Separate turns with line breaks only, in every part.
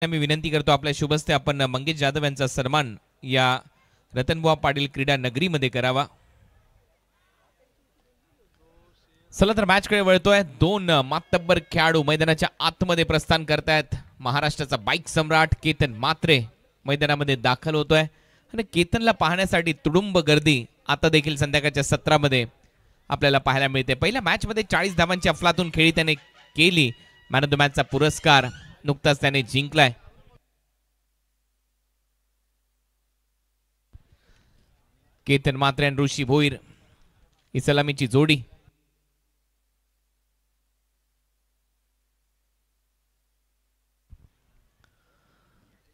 मी विनंती करतो आपल्या शुभस्ते आपण मंगेश जाधव यांचा सन्मान या रतनबुवा पाटील क्रीडा नगरीमध्ये करावा। चला तर मॅचकडे वळतोय। दोन मातब्बर खेळाडू मैदानाच्या आतमध्ये प्रस्थान करतायत। महाराष्ट्राचा बाईक सम्राट केतन मात्रे मैदानामध्ये दाखल होतोय आणि केतनला पाहण्यासाठी तुडुंब गर्दी आता देखील संध्याकाळच्या सत्रामध्ये आपल्याला पाहायला मिळते। पहिल्या मॅच मध्ये 40 धावांची अफलातून खेळी त्याने केली। मॅन ऑफ द मॅचचा पुरस्कार नुकताच त्याने जिंकलाय। केतन मात्रे आणि ऋषी भोईर ही सलामीची जोडी।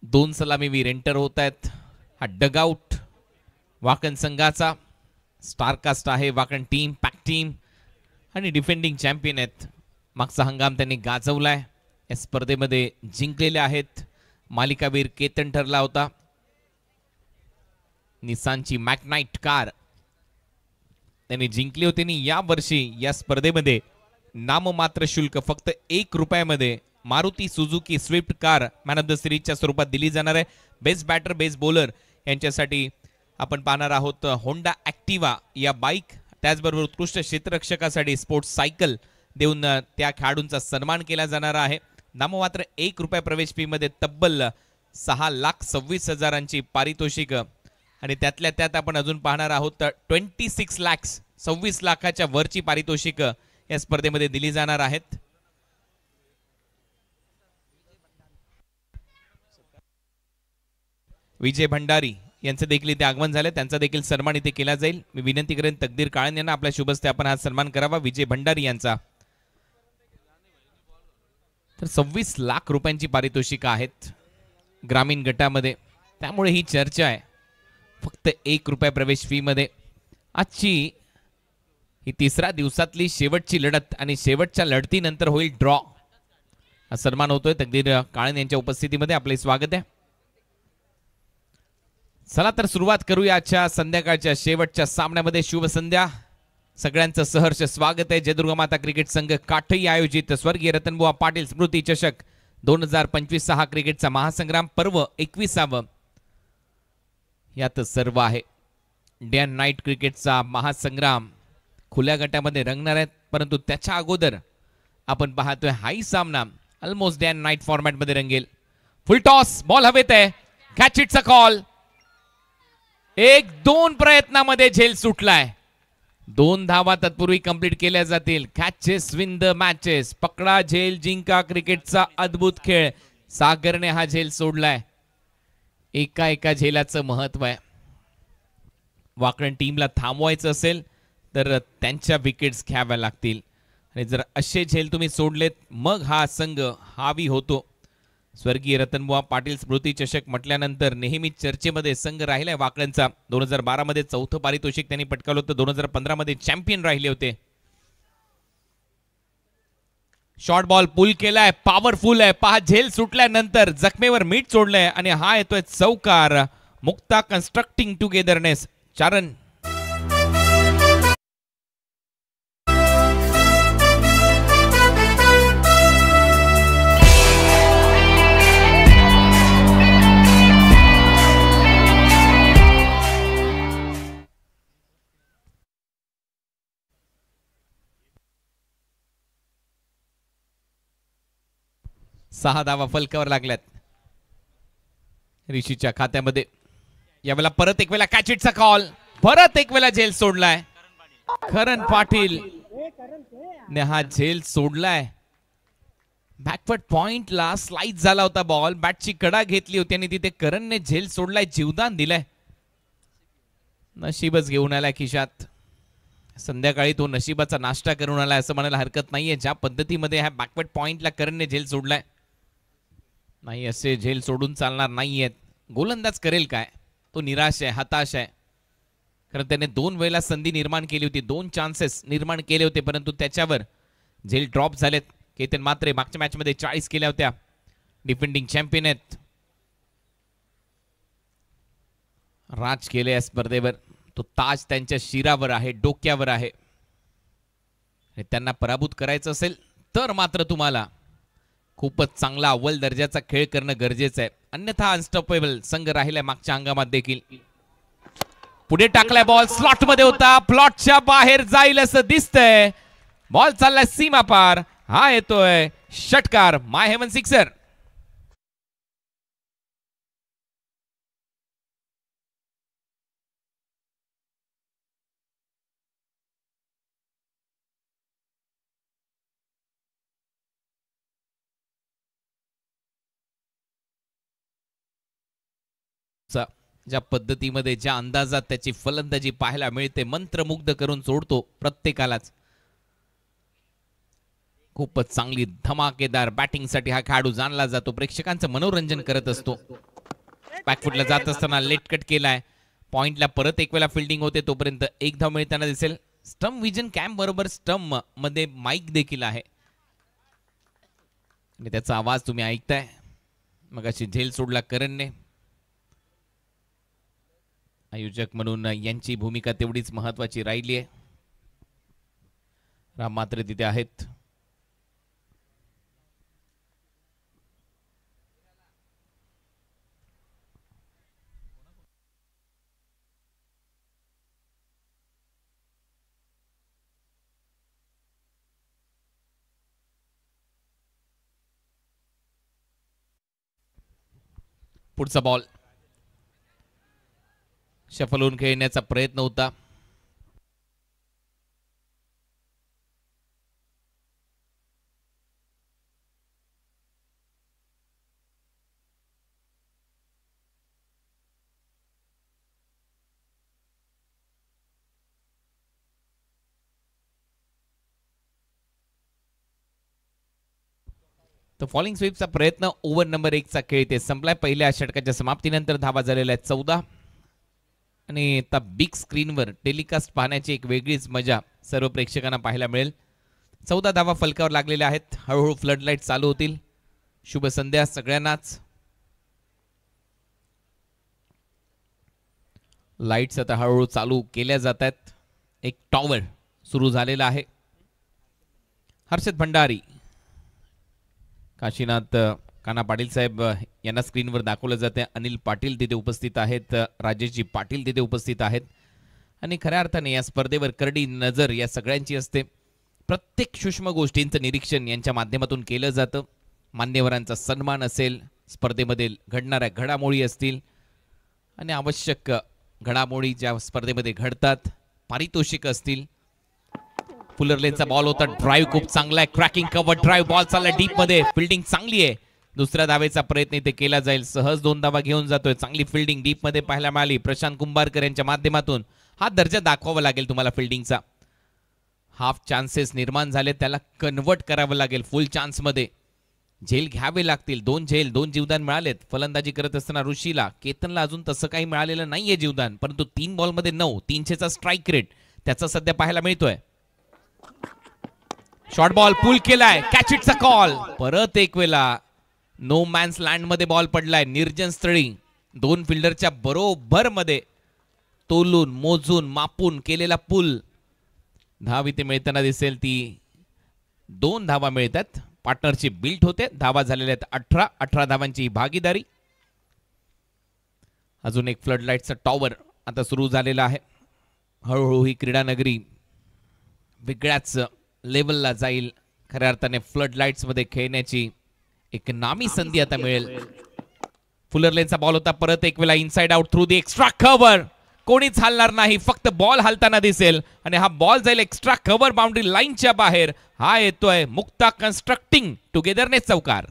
दोन सलामीवीर एंटर होत आहेत। हा डगआउट वाकण संघाचा स्टारकास्ट आहे। वाकण टीम पॅक टीम आणि डिफेंडिंग चॅम्पियन आहेत। मागचा हंगाम त्यांनी गाजवलाय, या स्पर्धेमध्ये जिंकलेले आहेत। मालिकावीर केतन ठरला होता। निसानची मॅकनाइट कार त्यांनी जिंकली होती आणि या वर्षी या स्पर्धेमध्ये नाममात्र शुल्क फक्त 1 रुपयामध्ये Maruti Suzuki Swift car man of the सिरीजच्या स्वरूपात दिली जाणार आहे। बेस्ट बॅटर बेस्ट बॉलर यांच्यासाठी आपण पाहणार आहोत होंडा ऍक्टिवा या बाईक, त्याचबरोबर उत्कृष्ट क्षेत्ररक्षकासाठी स्पोर्ट्स सायकल देऊन त्या खेळाडूंचा सन्मान केला जाणार आहे। नाममात्र 1 रुपया प्रवेश फी मध्ये तब्बल 6,26,000ची पारितोषिक आणि त्यातल्या त्यात आपण अजून पाहणार आहोत 26 लाख 26 लाखाच्या वरची पारितोषिक या स्पर्धेमध्ये दिली जाणार आहेत। विजय भंडारी यांचे देखील इथे आगमन झाले, त्यांचा देखील सन्मान इथे केला जाईल। मी विनंती करेन तकदीर काळन यांना आपल्या शुभस्ते आपण हा सन्मान करावा विजय भंडारी यांचा। तर 26 लाख रुपयांची पारितोषिक आहेत ग्रामीण गटामध्ये, त्यामुळे ही चर्चा आहे। फक्त 1 रुपया प्रवेश फी मध्ये आजची ही तिसऱ्या दिवसातली शेवटची लढत आणि शेवटच्या लढतीनंतर होईल ड्रॉ। हा सन्मान होतोय तकदीर काळन यांच्या उपस्थितीमध्ये। आपले स्वागत आहे। चला तर सुरुवात करूया आजच्या संध्याकाळच्या शेवटच्या सामन्यामध्ये। शुभ संध्या, सगळ्यांचं सहर्ष स्वागत आहे। जयदुर्गा माता क्रिकेट संघ काठई आयोजित स्वर्गीय रतनबुवा पाटील स्मृती चषक 2025 हा क्रिकेटचा महासंग्राम पर्व 21वा यात सर्व आहे। डे अँड नाईट क्रिकेटचा महासंग्राम खुल्या गटामध्ये रंगणार आहेत, परंतु त्याच्या अगोदर आपण पाहतोय हाही सामना almost day and night format मध्ये रंगेल। फुल टॉस, बॉल हवेत आहे, कॅच इटचा कॉल। 1-2 प्रयत्नामध्ये झेल सुटलाय। 2 धावा तत्पूर्वी कंप्लीट केल्या जातील। कॅचेस विन द मॅचेस, पकडा झेल जिंका क्रिकेटचा अद्भुत खेळ। सागरने हा झेल सोडलाय। एका एका झेलाचं महत्व आहे। वाकण टीमला थांबवायचं असेल तर त्यांच्या विकेट्स घ्याव्या लागतील आणि जर असे झेल तुम्ही सोडलेत मग हा संघ हावी होतो। स्वर्गीय रतनबुवा पाटील स्मृती चषक म्हटल्यानंतर नेहमी चर्चेमध्ये संघ राहिलाय वाकणचा। 2012 मध्ये 4थं पारितोषिक त्यांनी पटकावलं होतं। 2015 मध्ये चॅम्पियन राहिले होते। शॉर्ट बॉल पुल केलाय, पॉवरफुल आहे। पहा झेल सुटल्यानंतर जखमेवर मीठ सोडलंय आणि हा येतोय चौकार। Mukta constructing togetherness 4 run. सहा धावा फलकावर लागल्यात ऋषीच्या खात्यामध्ये। यावेळेला परत एक वेळा कॅच इटचा कॉल, परत एक वेळा झेल सोडलाय। करण पाटील ने हा झेल सोडलाय। बॅकवर्ड पॉइंटला स्लाइड झाला होता बॉल, बॅटची कडा घेतली होती आणि तिथे करणने झेल सोडलाय, जीवदान दिलंय। नशीबच घेऊन आलाय खिशात। संध्याकाळी तो नशिबाचा नाश्ता करून आलाय असं म्हणायला हरकत नाहीये। ज्या पद्धतीमध्ये ह्या बॅकवर्ड पॉइंटला करणने झेल सोडलाय, नाही असे झेल सोडून चालणार नाहीयेत। गोलंदाज करेल काय, तो निराश आहे, हताश आहे। कारण त्याने 2 वेळेला संधी निर्माण केली होती, 2 चान्सेस निर्माण केले होते, परंतु त्याच्यावर झेल ड्रॉप झालेत। केतन मात्रे मागच्या मॅच मध्ये 40 केल्या होत्या, डिफेंडिंग चॅम्पियन आहेत। राज केले या स्पर्धेवर, तो ताज त्यांच्या शिरावर आहे, डोक्यावर आहे। त्यांना पराभूत करायचं असेल तर मात्र तुम्हाला खूपच चांगला अव्वल दर्जाचा खेळ करणं गरजेचं आहे, अन्यथा अनस्टॉपेबल संघ राहिलाय मागच्या हंगामात देखील. पुढे टाकलाय बॉल, स्लॉट मध्ये होता, प्लॉटच्या बाहेर जाईल असं दिसतंय. बॉल चाललाय सीमा पार, हा येतोय षटकार, माय हेवन सिक्सर. ज्या पद्धतीमध्ये ज्या अंदाजात त्याची फलंदाजी पाहायला मिळते, मंत्रमुग्ध करून सोडतो प्रत्येकालाच. खूपच चांगली धमाकेदार बॅटिंगसाठी हा खेळाडू जाणला जातो, प्रेक्षकांचं मनोरंजन करत असतो. बॅकफुटला जात असताना लेट कट केलाय, पॉइंटला परत एक वेळा फिल्डिंग होते, तोपर्यंत एक धाव मिळताना दिसेल. स्टंप विजन कॅम्प बरोबर स्टंप मध्ये माईक देखील आहे आणि त्याचा आवाज तुम्ही ऐकताय. मग अशी झेल सोडला करणने, आयोजक म्हणून यांची भूमिका तेवढीच महत्वाची राहिली आहे. राम मात्र तिथे आहेत. पुढचा बॉल शफल होऊन खेळण्याचा प्रयत्न होता. तो फॉलिंग स्वीपचा प्रयत्न, ओव्हर नंबर 1 चा खेळ ते संपलाय. पहिल्या षटकाच्या समाप्तीनंतर धावा झालेल्या आहेत 14 आणि आता बिग स्क्रीनवर टेलिकास्ट पाहण्याची एक वेगळीच मजा सर्व प्रेक्षकांना पाहायला मिळेल. 14 धावा फलकावर लागलेल्या आहेत. हळूहळू फ्लड लाईट चालू होतील. शुभ संध्या सगळ्यांनाच. लाईट्स आता हळूहळू चालू केल्या जात आहेत. एक टॉवर सुरू झालेला आहे. हर्षद भंडारी, काशीनाथ काना पाटील साहेब यांना स्क्रीनवर दाखवलं जाते. अनिल पाटील तिथे उपस्थित आहेत, राजेशजी पाटील तिथे उपस्थित आहेत आणि खऱ्या अर्थाने या स्पर्धेवर करडी नजर या सगळ्यांची असते. प्रत्येक सूक्ष्म गोष्टींचं निरीक्षण यांच्या माध्यमातून केलं जातं. मान्यवरांचा सन्मान असेल, स्पर्धेमध्ये घडणाऱ्या घडामोडी असतील आणि आवश्यक घडामोडी ज्या स्पर्धेमध्ये घडतात, पारितोषिक असतील. फुलरलेनचा बॉल होता, ड्राईव्ह खूप चांगला आहे, क्रॅकिंग कव्हर ड्राईव्ह, बॉल चालला डीप मध्ये, फिल्डिंग चांगली आहे. दुसऱ्या धावेचा प्रयत्न इथे केला जाईल. सहज 2 धावा घेऊन जातोय. चांगली फिल्डिंग डीप मध्ये पाहायला मिळाली प्रशांत कुंभारकर यांच्या माध्यमातून. हा दर्जा दाखवावा लागेल तुम्हाला फिल्डिंगचा. हाफ चान्सेस निर्माण झाले, त्याला कन्वर्ट करावं लागेल फुल चान्स मध्ये. झेल घ्यावे लागतील. 2 झेल 2 जीवदान मिळालेत फलंदाजी करत असताना ऋषीला. केतनला अजून तसं काही मिळालेलं नाहीये जीवदान, परंतु 3 बॉलमध्ये 9, 300चा स्ट्राईक रेट त्याचा सध्या पाहायला मिळतोय. शॉर्ट बॉल पुल केलाय, कॅच इटचा कॉल. परत एक वेळा नो मॅन्स लँड मध्ये बॉल पडलाय, निर्जन स्थळी. 2 फिल्डरच्या बरोबर मध्ये तोलून मोजून मापून केलेला पुल. धाव इथे मिळताना दिसेल ती 2 धावा मिळतात. पार्टनरची बिल्ट होते. धावा झालेल्या आहेत 18 धावांची भागीदारी. अजून एक फ्लड लाईटचा टॉवर आता सुरू झालेला आहे. हळूहळू ही क्रीडा नगरी वेगळ्याच लेवलला जाईल. खऱ्या अर्थाने फ्लड लाईट्स मध्ये खेळण्याची एक नामी संधी आता मिळेल. फुलरलेनचा बॉल होता, परत एक वेळा inside out through the extra cover. कोणीच हलणार नाही, फक्त बॉल हलताना दिसेल आणि हा बॉल जाईल एक्स्ट्रा कव्हर बाउंड्री लाईनच्या बाहेर. हा येतोय मुक्ता कन्स्ट्रक्टिंग टुगेदरनेस चौकार.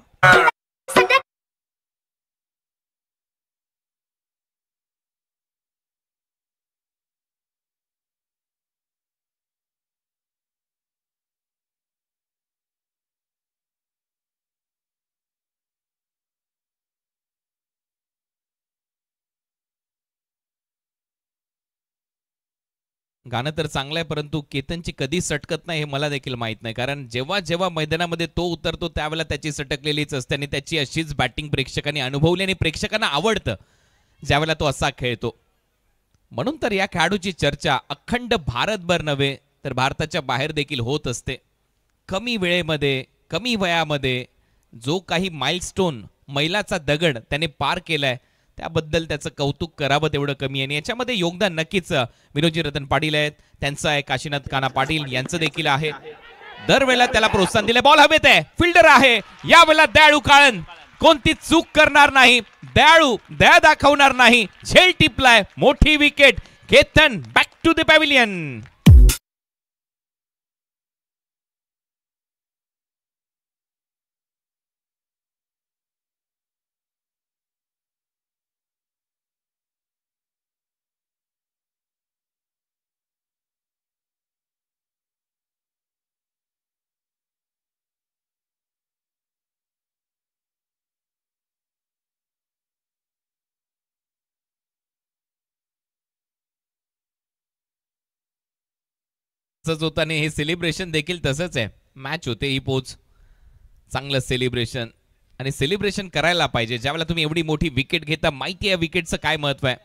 गाणं तर चांगलं आहे, परंतु केतनची कधी सटकत नाही हे मला देखील माहित नाही. कारण जेव्हा जेव्हा मैदानामध्ये तो उतरतो त्यावेळेला त्याची सटकलेलीच असते आणि त्याची अशीच बॅटिंग प्रेक्षकांनी अनुभवली आणि प्रेक्षकांना आवडतं ज्यावेळेला तो असा खेळतो. म्हणून तर या खेळाडूची चर्चा अखंड भारतभर नव्हे तर भारताच्या बाहेर देखील होत असते. कमी वेळेमध्ये, कमी वयामध्ये जो काही माइलस्टोन मैलाचा दगड त्याने पार केलाय त्याबद्दल त्याचं कौतुक करावं तेवढं कमी आहे. आणि याच्यामध्ये योगदान नक्कीच विनोदजी रतन पाटील आहेत, त्यांचं आहे, काशीनाथ काना पाटील यांचं देखील आहे. दरवेळेला त्याला प्रोत्साहन दिले. बॉल हवेत आहे, फिल्डर आहे यावेळेला दयाळू काळन, कोणती चूक करणार नाही, दयाळू दया दाखवणार नाही, झेल टिपलाय, मोठी wicket. Ketan back to the pavilion. होताने हे सेलिब्रेशन देखील तसंच आहे. मॅच होते ही पोच, चांगलं सेलिब्रेशन. आणि सेलिब्रेशन करायला पाहिजे ज्यावेळेला तुम्ही एवढी मोठी विकेट घेता. माहिती आहे विकेटचं काय महत्व आहे.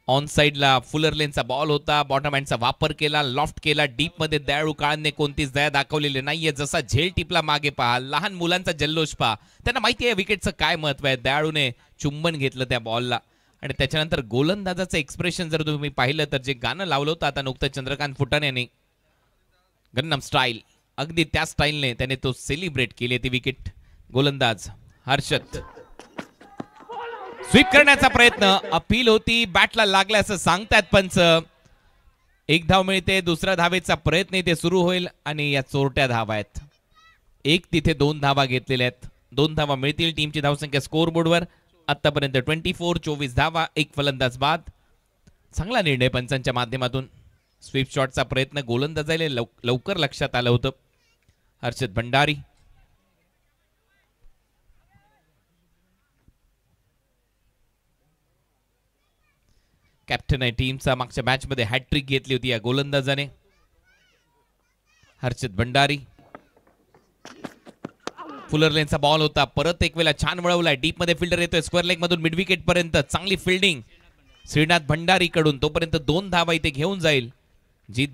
ऑन साइडला फुलर लेनचा बॉल होता, बॉटम हँडचा वापर केला, लॉफ्ट केला डीप मध्ये. दयाळू काळांनी कोणतीच दया दाखवलेली नाहीये. जसा झेल टिपला मागे पहा, लहान मुलांचा जल्लोष पहा, त्यांना माहिती आहे विकेटचं काय महत्व आहे. दयाळूने चुंबन घेतलं त्या बॉलला. आणि त्याच्यानंतर गोलंदाजाचं एक्सप्रेशन जर तुम्ही पाहिलं तर जे गाणं लावलं होतं आता नुकतं चंद्रकांत फुटाणे यांनी, गन्नम स्टाईल, अगदी त्या स्टाईलने त्याने तो सेलिब्रेट केली ती विकेट. गोलंदाज हर्षद स्वीप करण्याचा प्रयत्न, अपील होती, बॅटला लागला असं सांगतात पंच. एक धाव मिळते, दुसऱ्या धावेचा प्रयत्न इथे सुरू होईल आणि या चोरट्या धावा आहेत. एक तिथे 2 धावा घेतलेल्या आहेत, 2 धावा मिळतील. टीमची धावसंख्या स्कोर बोर्डवर आतापर्यंत 24 धावा, एक फलंदाज बाद. चांगला निर्णय पंचांच्या माध्यमातून. स्वीप शॉटचा प्रयत्न गोलंदाजाला लवकर लक्षात आलं होतं. हर्षद भंडारी कॅप्टन आहे टीमचा, मागच्या मॅच मध्ये हॅट्रिक घेतली होती या गोलंदाजाने. हर्षद भंडारी, फुलर लेनचा बॉल होता, परत एक वेळा छान वळवलाय, डीप मध्ये फिल्डर येतोय स्क्वेअर लेग मधून मिड विकेट पर्यंत. चांगली फिल्डिंग श्रीनाथ भंडारी कडून, तोपर्यंत 2 धावा इथे घेऊन जाईल जीत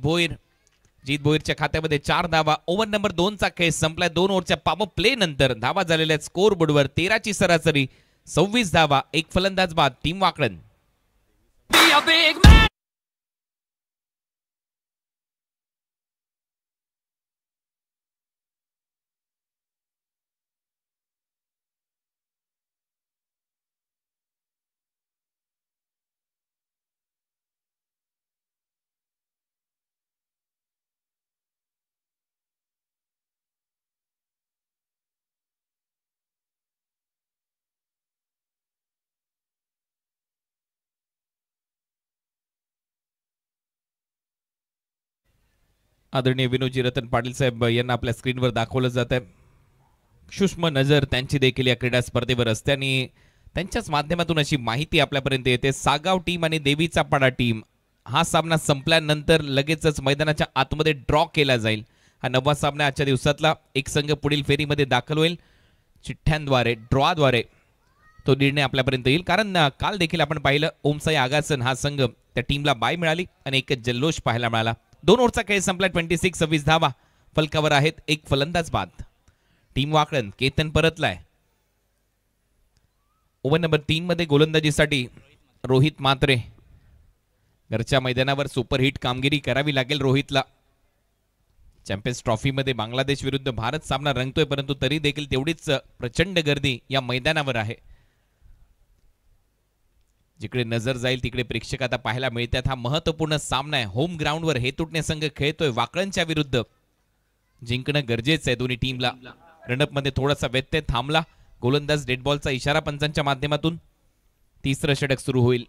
भोईरच्या खात्यामध्ये 4 धावा. ओव्हर नंबर 2 चा खेळ संपलाय. 2 ओव्हरच्या पॉवर प्ले नंतर धावा झालेल्या स्कोर बोर्डवर 13 ची सरासरी, 26 धावा, एक फलंदाज बाद. टीम वाकळण. आदरणीय विनोदजी रतन पाटील साहेब यांना आपल्या स्क्रीनवर दाखवलं जात आहे. सूक्ष्म नजर त्यांची देखील या क्रीडा स्पर्धेवर असते आणि त्यांच्याच माध्यमातून अशी माहिती आपल्यापर्यंत येते. सागाव टीम आणि देवीचा पाडा टीम हा सामना संपल्यानंतर लगेचच मैदानाच्या आतमध्ये ड्रॉ केला जाईल. हा 9वा सामना आजच्या दिवसातला. एक संघ पुढील फेरीमध्ये दाखल होईल. चिठ्ठ्यांद्वारे, ड्रॉद्वारे तो निर्णय आपल्यापर्यंत येईल. कारण काल देखील आपण पाहिलं ओमसाई आगासन हा संघ, त्या टीमला बाय मिळाली आणि एकच जल्लोष पाहायला मिळाला. 2 ओव्हरचा खेळ संपला. 26 धावा फलकावर आहेत, एक फलंदाज बाद. Team Wakalan. Ketan परतलाय. Over number 3 मध्ये गोलंदाजीसाठी रोहित मात्रे. घरच्या मैदानावर सुपरहिट कामगिरी करावी लागेल रोहितला. चॅम्पियन्स ट्रॉफी मध्ये बांगलादेश विरुद्ध भारत सामना रंगतोय, परंतु तरी देखील तेवढीच प्रचंड गर्दी या मैदानावर आहे. जिकडे नजर जाईल तिकडे प्रेक्षक आता पाहायला मिळतात. हा महत्वपूर्ण सामना आहे. होम ग्राउंडवर हेतुटणे संघ खेळतोय वाकळणच्या विरुद्ध. जिंकणं गरजेचं आहे दोन्ही टीमला. रनअप मध्ये थोडासा व्यत्यय थांबला. गोलंदाज डेड बॉलचा इशारा पंचांच्या माध्यमातून. तिसरं षटक सुरू होईल.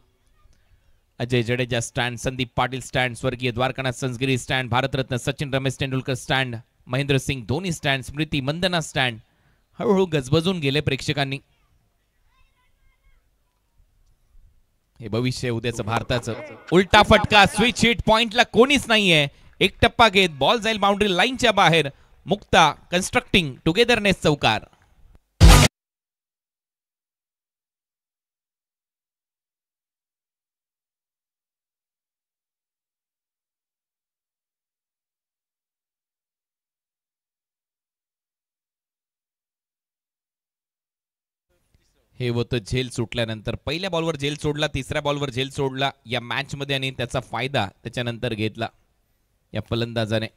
अजय जडेजा स्टँड, संदीप पाटील स्टँड, स्वर्गीय Dwarkanath Sansgiri stand, Bharat Ratna Sachin Ramesh Tendulkar stand, Mahendra Singh Dhoni stand, Smriti Mandhana stand. हळूहळू गजबजून गेले प्रेक्षकांनी. हे भविष्य उद्याचं भारताचं. उलटा फटका, स्विच हिट, पॉइंटला कोणीच नाहीये. एक टप्पा घेत बॉल जाईल बाउंड्री लाईनच्या बाहेर. मुक्ता कन्स्ट्रक्टिंग टुगेदरनेस चौकार. हे होतं झेल सुटल्यानंतर. पहिल्या बॉलवर झेल सोडला, तिसऱ्या बॉलवर झेल सोडला या मॅच मध्ये आणि त्याचा फायदा त्याच्यानंतर घेतला या फलंदाजाने.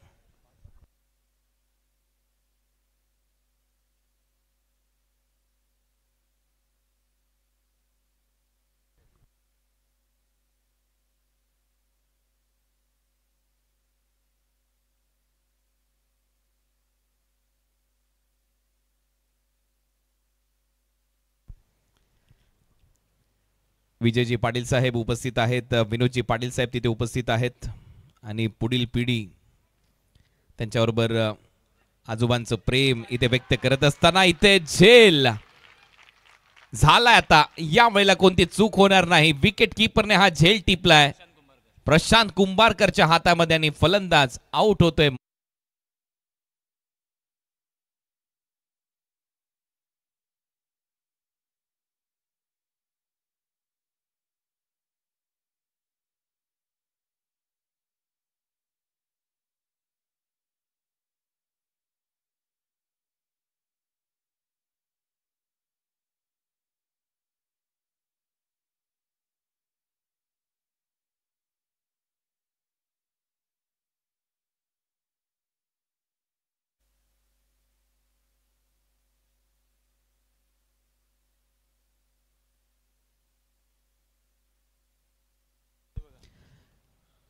विजयजी पाटील साहेब उपस्थित आहेत, विनोदजी पाटील साहेब तिथे उपस्थित आहेत आणि पुढील पिढी त्यांच्याबरोबर आजोबांचं प्रेम इथे व्यक्त करत असताना इथे झेल झालाय. आता या वेळेला कोणती चूक होणार नाही. विकेट कीपरने हा झेल टिपलाय प्रशांत कुंभारकरच्या हातामध्ये आणि फलंदाज आउट होतोय.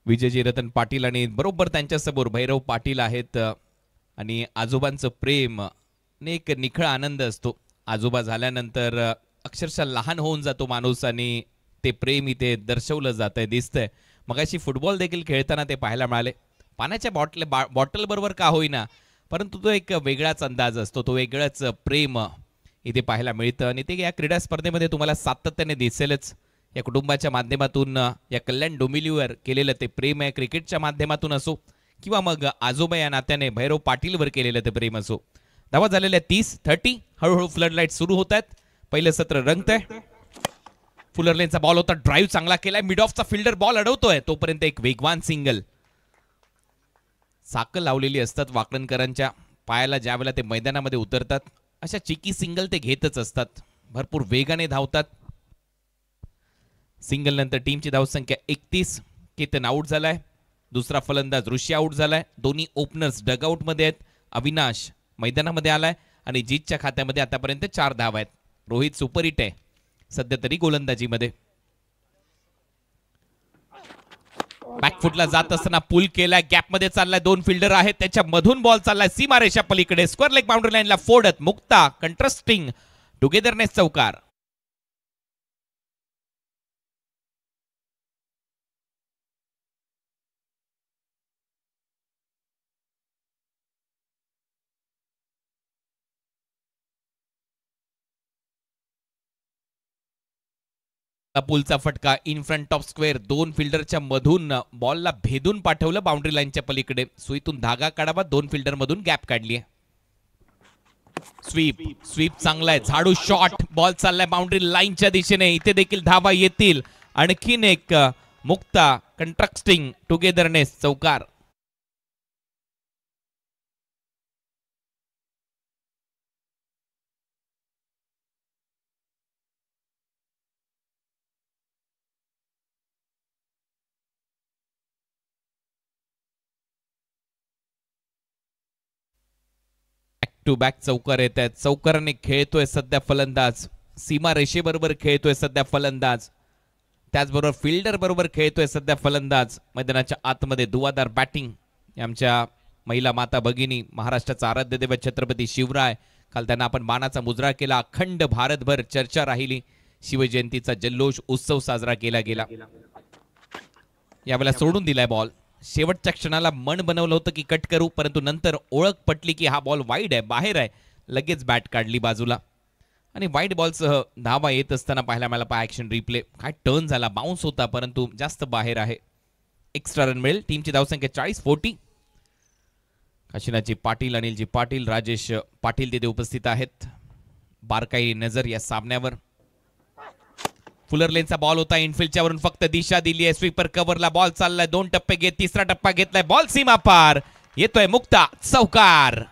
विजयजी रतन पाटील आणि बरोबर त्यांच्यासमोर भैरव पाटील आहेत. आणि आजोबांचं प्रेम एक निखळ आनंद असतो. आजोबा झाल्यानंतर अक्षरशः लहान होऊन जातो माणूस आणि ते प्रेम इथे दर्शवलं जातंय, दिसतंय. मगाशी फुटबॉल देखील खेळताना ते पाहायला मिळाले. पाण्याच्या बॉटल बरोबर का होईना, परंतु तो एक वेगळाच अंदाज असतो, तो वेगळाच प्रेम इथे पाहायला मिळतं आणि ते या क्रीडा स्पर्धेमध्ये तुम्हाला सातत्याने दिसेलच. या कुटुंबाच्या माध्यमातून या कल्याण डोंबिवलीवर केलेलं ते प्रेम आहे, क्रिकेटच्या माध्यमातून असो किंवा मग आजोबा या नात्याने भैरव पाटीलवर केलेलं ते प्रेम असो. धावा झालेल्या 30-30. हळूहळू फ्लड लाईट सुरू होत आहेत. पहिलं सत्र रंगतंय. फुलर लेनचा बॉल होता, ड्राईव्ह चांगला केलाय, मिड ऑफचा फिल्डर बॉल अडवतोय, तोपर्यंत एक वेगवान सिंगल. साकल लावलेली असतात वाकणकरांच्या पायाला ज्यावेळेला ते मैदानामध्ये उतरतात, अशा चिकी सिंगल ते घेतच असतात. भरपूर वेगाने धावतात. सिंगल नंतर टीमची धावसंख्या 31. केतन आउट झालाय. दुसरा फलंदाज ऋषी आउट झालाय. दोन्ही ओपनर्स डगआउट मध्ये आहेत. अविनाश मैदानामध्ये आलाय आणि जीतच्या खात्यामध्ये आतापर्यंत 4 धावा आहेत. रोहित सुपर हिट आहे सध्या तरी गोलंदाजीमध्ये. बॅकफुटला जात असताना पुल केलाय, गॅप मध्ये चाललाय, 2 फिल्डर आहेत, त्याच्या मधून बॉल चाललाय सीमारेषा पलीकडे, स्क्वेअर लेग बाउंड्री लाईनला फोडत मुक्ता कंट्रास्टिंग टुगेदरनेस चौकार. पुलचा फटका इन फ्रंट ऑफ स्क्वेअर, 2 फिल्डरच्या मधून बॉलला भेदून पाठवलं बाउंड्री लाईनच्या पलीकडे. सुईतून धागा काढावा, 2 फिल्डर मधून गॅप काढली. स्वीप स्वीप चांगला आहे, झाडू शॉट, बॉल चाललाय बाउंड्री लाईनच्या दिशेने. इथे देखील धावा येतील. आणखीन एक मुक्ता कंट्रास्टिंग टुगेदरनेस चौकार. टू बॅक चौकार येत आहेत. चौकाराने खेळतोय सध्या फलंदाज, सीमा रेषेबरोबर खेळतोय सध्या फलंदाज, त्याचबरोबर फिल्डर बरोबर खेळतोय सध्या फलंदाज. मैदानाच्या आतमध्ये दुवादार बॅटिंग आमच्या महिला माता भगिनी, महाराष्ट्राचा आराध्य दैवत छत्रपती शिवराय. काल त्यांना आपण मानाचा मुजरा केला. अखंड भारतभर चर्चा राहिली. शिवजयंतीचा जल्लोष उत्सव साजरा केला गेला. यावेळेला सोडून दिलाय बॉल. शेवटच्या क्षणाला मन बनवलं होतं की कट करू, परंतु नंतर ओळख पटली की हा बॉल वाईड आहे, बाहेर आहे, लगेच बॅट काढली बाजूला. आणि वाईड बॉलसह धावा येत असताना पाहायला मला ऍक्शन रिप्ले, काय टर्न झाला, बाउन्स होता परंतु जास्त बाहेर आहे. एक्स्ट्रा रन मिळेल. टीमची धावसंख्या 40-40. काशीनाथजी पाटील, अनिलजी पाटील, राजेश पाटील तिथे उपस्थित आहेत. बारकाई नजर या सामन्यावर. फुलर लेनचा बॉल होता, इनफिल्डच्या वरून फक्त दिशा दिली आहे. स्वीपर कव्हरला बॉल चाललाय, 2 टप्पे घेत तिसरा टप्पा घेतलाय, बॉल सीमा पार, येतोय मुक्ता चौकार.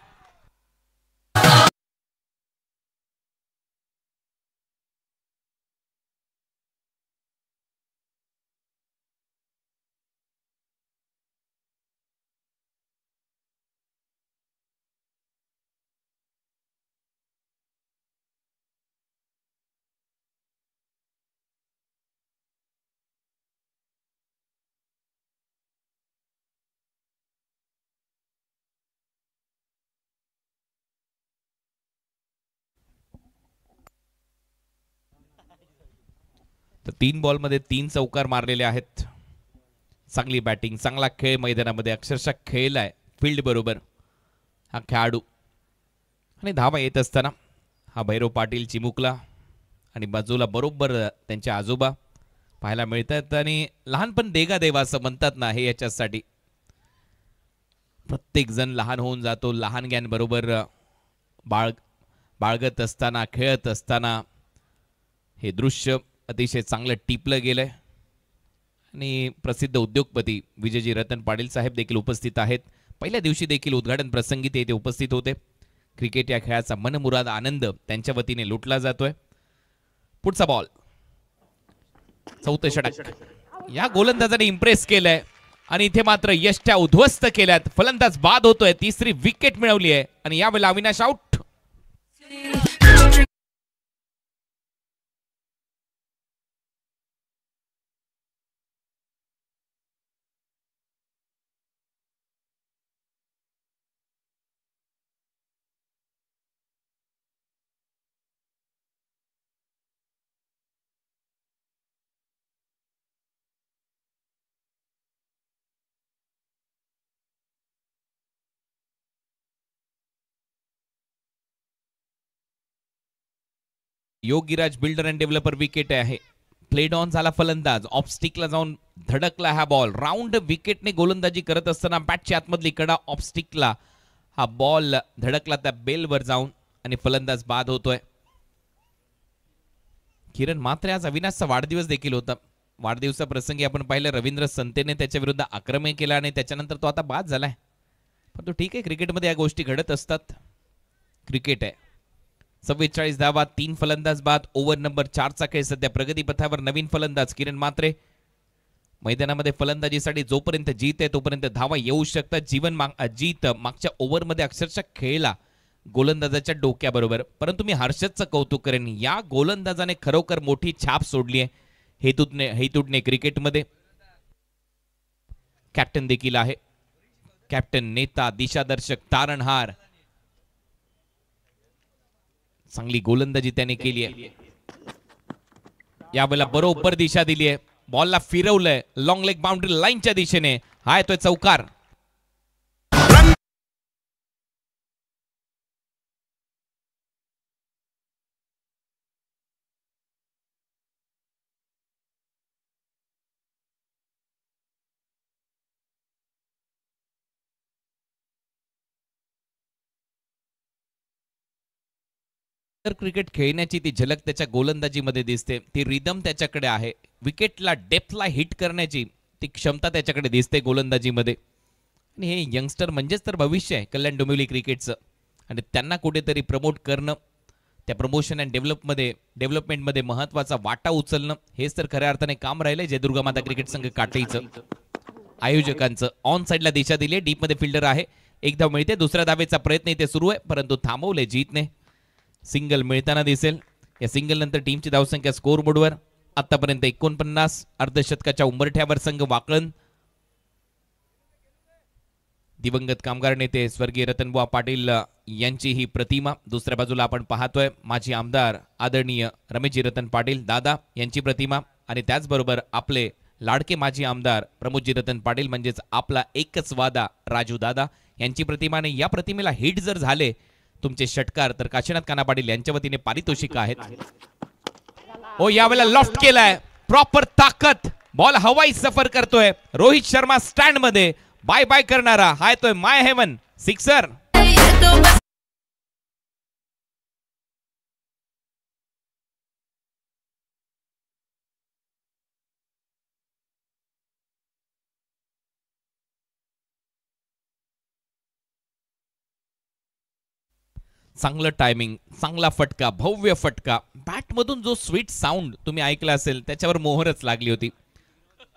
तर 3 बॉलमध्ये 3 चौकार मारलेले आहेत. चांगली बॅटिंग, चांगला खेळ मैदानामध्ये अक्षरशः खेळलाय फील्ड बरोबर हा खेळाडू. आणि धावा येत असताना हा भैरव पाटील चिमुकला आणि बाजूला बरोबर त्यांचे आजोबा पाहायला मिळतात. आणि लहानपण देगा देवा असं म्हणतात ना, हे याच्यासाठी प्रत्येक जण लहान होऊन जातो. लहान ज्ञान बरोबर बाळगत असताना, खेळत असताना हे दृश्य अतिशय चांगलं टिपलं गेलंय. आणि प्रसिद्ध उद्योगपती विजयजी रतन पाटील साहेब देखील उपस्थित आहेत. पहिल्या दिवशी देखील उद्घाटन प्रसंगी ते उपस्थित होते. क्रिकेट या खेळाचा मनमुराद आनंद त्यांच्या वतीने लुटला जातोय. पुढचा बॉल, चौथं षटक. या गोलंदाजाने इम्प्रेस केलंय आणि इथे मात्र यष्ट्या उद्ध्वस्त केल्यात. फलंदाज बाद होतोय. तिसरी विकेट मिळवली आहे आणि यावेळेला Avinash out. Yogiraj builder and developer wicket आहे. प्लेड ऑन झाला फलंदाज, ऑफ स्टिकला जाऊन धडकला हा बॉल. राऊंड विकेटने गोलंदाजी करत असताना बॅटची आतमधली कडा ऑफ स्टिकला हा बॉल धडकला त्या बेलवर जाऊन आणि फलंदाज बाद होतोय. किरण मात्रे आज अविनाशचा वाढदिवस देखील होता. वाढदिवसा प्रसंगी आपण पाहिलं रवींद्र संतेने त्याच्या विरुद्ध आक्रमण केलं आणि त्याच्यानंतर तो आता बाद झालाय. पण तो ठीक आहे, क्रिकेटमध्ये या गोष्टी घडत असतात. क्रिकेट आहे. 44 धावा, 3 फलंदाज बाद. ओव्हर नंबर 4चा खेळ सध्या प्रगतीपथावर. नवीन फलंदाज किरण मात्रे. मैदानामध्ये फलंदाजीसाठी जोपर्यंत जीत आहे तोपर्यंत धावा येऊ शकतात. जीत मागच्या ओव्हरमध्ये अक्षरशः खेळला गोलंदाजाच्या डोक्याबरोबर. परंतु मी हर्षदचं कौतुक करेन, या गोलंदाजाने खरोखर मोठी छाप सोडली आहे हेतुटणे क्रिकेटमध्ये. कॅप्टन देखील आहे. कॅप्टन, नेता, दिशादर्शक, तारणहार. चांगली गोलंदाजी त्याने केली आहे. यावेळेला बरोबर दिशा दिली आहे. बॉलला फिरवलंय लॉंग लेग बाउंड्री लाईनच्या दिशेने. हा येतोय चौकार. क्रिकेट खेळण्याची ती झलक त्याच्या गोलंदाजीमध्ये दिसते. ती रिदम त्याच्याकडे आहे. विकेटला डेप्थला हिट करण्याची ती क्षमता त्याच्याकडे दिसते गोलंदाजीमध्ये. आणि हे यंगस्टर म्हणजेच तर भविष्य आहे कल्याण डोंबिवली क्रिकेटचं. आणि त्यांना कुठेतरी प्रमोट करणं, त्या प्रमोशन अँड डेव्हलपमेंटमध्ये महत्वाचा वाटा उचलणं, हेच तर खऱ्या अर्थाने काम राहिलंय जय माता क्रिकेट संघ काटईचं. आयोजकांचं ऑन साईडला दिशा दिली. डीपमध्ये फिल्डर आहे. एक धाव मिळते. दुसऱ्या धावेचा प्रयत्न इथे सुरू आहे परंतु थांबवले जीतने. सिंगल मिळताना दिसेल. या सिंगल नंतर टीमची धावसंख्या स्कोर बोर्डवर आतापर्यंत 49. अर्धशतकाच्या उंबरठ्यावर संघ वाकळन. दिवंगत कामगार नेते स्वर्गीय रतनबुवा पाटील यांची ही प्रतिमा. दुसऱ्या बाजूला आपण पाहतोय माजी आमदार आदरणीय रमेशजी रतन पाटील दादा यांची प्रतिमा. आणि त्याचबरोबर आपले लाडके माजी आमदार प्रमोदजी रतन पाटील म्हणजेच आपला एकच वादा राजू दादा यांची प्रतिमा. आणि या प्रतिमेला हिट जर झाले तुमचे षटकार तर काशीनाथ काना पाटील यांच्या वतीने पारितोषिक आहेत. ओ यावेळेला लॉफ्ट केलाय. प्रॉपर ताकद. बॉल हवाई सफर करतोय. रोहित शर्मा स्टँड मध्ये बाय बाय करणारा हा येतोय माय हेवन सिक्सर. चांगलं टायमिंग, चांगला फटका, भव्य फटका. बॅट मधून जो स्वीट साऊंड तुम्ही ऐकला असेल त्याच्यावर मोहरच लागली होती.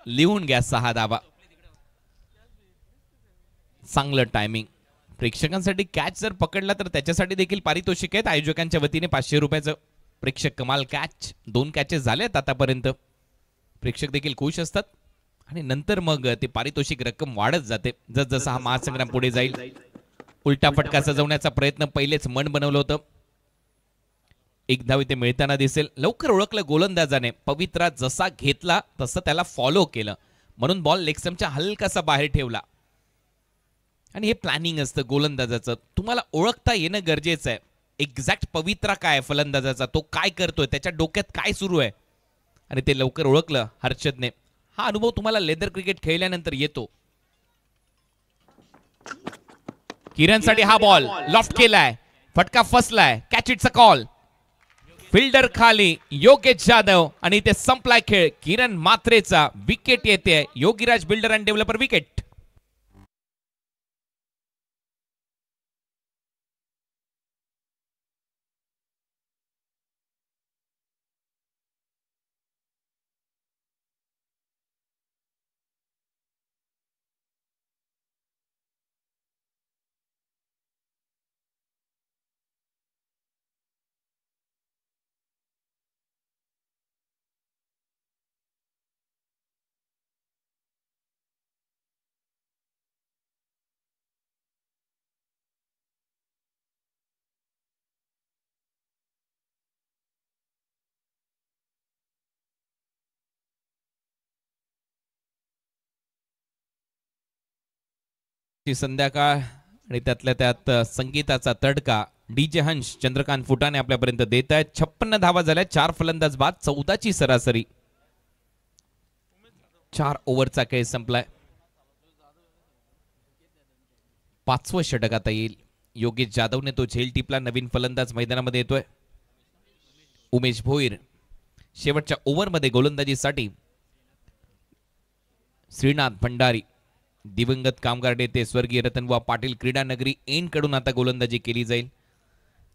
लिहून घ्या 6 धावा. चांगलं टायमिंग. प्रेक्षकांसाठी कॅच जर पकडला तर त्याच्यासाठी देखील पारितोषिक आहेत आयोजकांच्या वतीने 500 रुपयाचं. प्रेक्षक कमाल कॅच. 2 कॅचेस झालेत आतापर्यंत. प्रेक्षक देखील खुश असतात आणि नंतर मग ते पारितोषिक रक्कम वाढत जाते जसजसा हा महासंग्राम पुढे जाईल. उलटा फटका सजवण्याचा प्रयत्न पहिलेच मन बनवलं होतं. एक धाव इथे मिळताना दिसेल. लवकर ओळखलं गोलंदाजाने, पवित्रा जसा घेतला तसं त्याला फॉलो केलं, म्हणून बॉल लेग स्टंपच्या हलकासा बाहेर ठेवला. आणि हे प्लॅनिंग असतं गोलंदाजाचं, तुम्हाला ओळखता येणं गरजेचं आहे. एक्झॅक्ट पवित्रा काय फलंदाजाचा, तो काय करतोय, त्याच्या डोक्यात काय सुरू आहे, आणि ते लवकर ओळखलं हर्षदने. हा अनुभव तुम्हाला लेदर क्रिकेट खेळल्यानंतर येतो. किरणसाठी हा बॉल लॉफ्ट केलाय, फटका फसलाय, catch it's a call. Fielder खाली योगेश जाधव, आणि ते संपलाय खेळ. किरण मात्रेचा विकेट येते. Yogiraj builder and developer wicket. संध्याकाळ आणि त्यातल्या त्यात संगीताचा तडका. डीजे हंस, चंद्रकांत फुटाणे आपल्यापर्यंत देत आहेत. 56 धावा झाल्या, 4 फलंदाज बाद, 14ची सरासरी. 4 ओव्हरचा खेळ संपलाय. 5वं षटक आता येईल. योगेश जाधवने तो झेल टिपला. नवीन फलंदाज मैदानामध्ये येतोय, उमेश भोईर. शेवटच्या ओव्हरमध्ये गोलंदाजीसाठी श्रीनाथ भंडारी. दिवंगत कामगार नेते स्वर्गीय रतनबुवा पाटील क्रीडा नगरी एन कडून आता गोलंदाजी केली जाईल.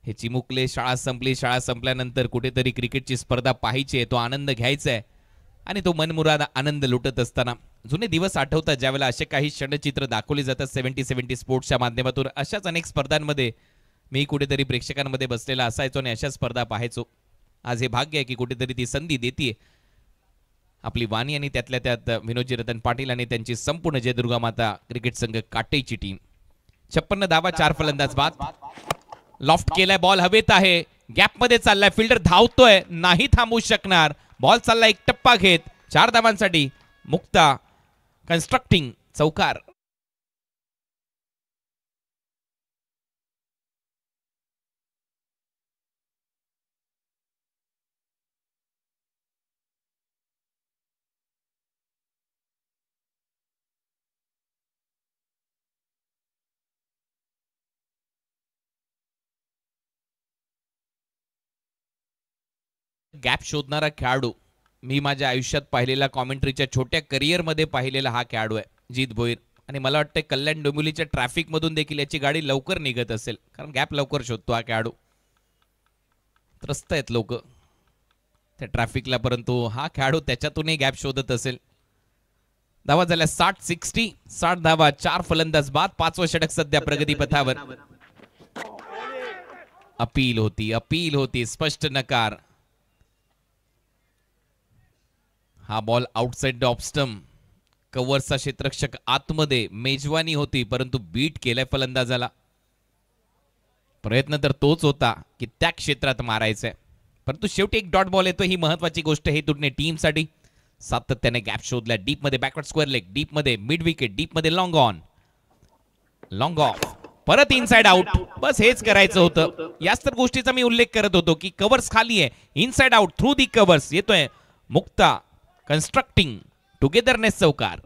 हे चिमुकले, शाळा संपली, शाळा संपल्यानंतर कुठेतरी क्रिकेटची स्पर्धा पाहायची आहे, तो आनंद घ्यायचा आहे, आणि तो मनमुराद आनंद लुटत असताना जुने दिवस आठवतात, ज्यावेळेला असे काही क्षणचित्र दाखवले जातात 70-70 स्पोर्ट्सच्या माध्यमातून. अशाच अनेक स्पर्धांमध्ये मी कुठेतरी प्रेक्षकांमध्ये बसलेला असायचो आणि अशा स्पर्धा पाहायचो. आज हे भाग्य आहे की कुठेतरी ती संधी देते आपली वाणी, आणि त्यातल्या त्यात विनोदजी रतन पाटील आणि त्यांची संपूर्ण जय दुर्गा माता क्रिकेट संघ काटेची टीम. 56 धावा, 4 फलंदाज बाद. लॉफ्ट केलाय, बॉल हवेत आहे, गॅप मध्ये चाललाय, फिल्डर धावतोय, नाही थांबू शकणार. बॉल चाललाय एक टप्पा घेत. 4 धावांसाठी मुक्ता कन्स्ट्रक्टिंग चौकार. गॅप शोधणारा खेळाडू मी माझ्या आयुष्यात पाहिलेला, कॉमेंट्रीच्या छोट्या करिअर मध्ये पाहिलेला हा खेळाडू आहे जीत भोईर. आणि मला वाटतं कल्याण डोंबिवलीच्या ट्रॅफिक मधून देखील याची गाडी लवकर निघत असेल, कारण गॅप लवकर शोधतो हा खेळाडू. त्रस्त आहेत लोक त्या ट्रॅफिकला, परंतु हा खेळाडू त्याच्यातूनही गॅप शोधत असेल. धावा झाल्या 60 धावा, 4 फलंदाज बाद. 5वं षटक सध्या प्रगतीपथावर. अपील होती, स्पष्ट नकार. हा बॉल आउटसाइड ऑफ स्टंप. कव्हरचा क्षेत्ररक्षक आतमध्ये, मेजवानी होती परंतु बीट केलाय फलंदाजाला. प्रयत्न तर तोच होता की त्या क्षेत्रात मारायचंय, परंतु शेवटी एक डॉट बॉल येतो. ही महत्वाची गोष्ट हे तुटणे टीमसाठी. सातत्याने गॅप शोधला. डीप मध्ये बॅकवर्ड स्क्वेअर लेग, डीप मध्ये मिड विकेट, डीप मध्ये लॉंग ऑन, लॉंग ऑफ, परत इनसाइड आउट. बस हेच करायचं होतं. याच तर गोष्टीचा मी उल्लेख करत होतो की कव्हर्स खाली आहे, inside out through the covers. येतोय मुक्ता कन्स्ट्रक्टिंग टुगेदरनेस चौकार.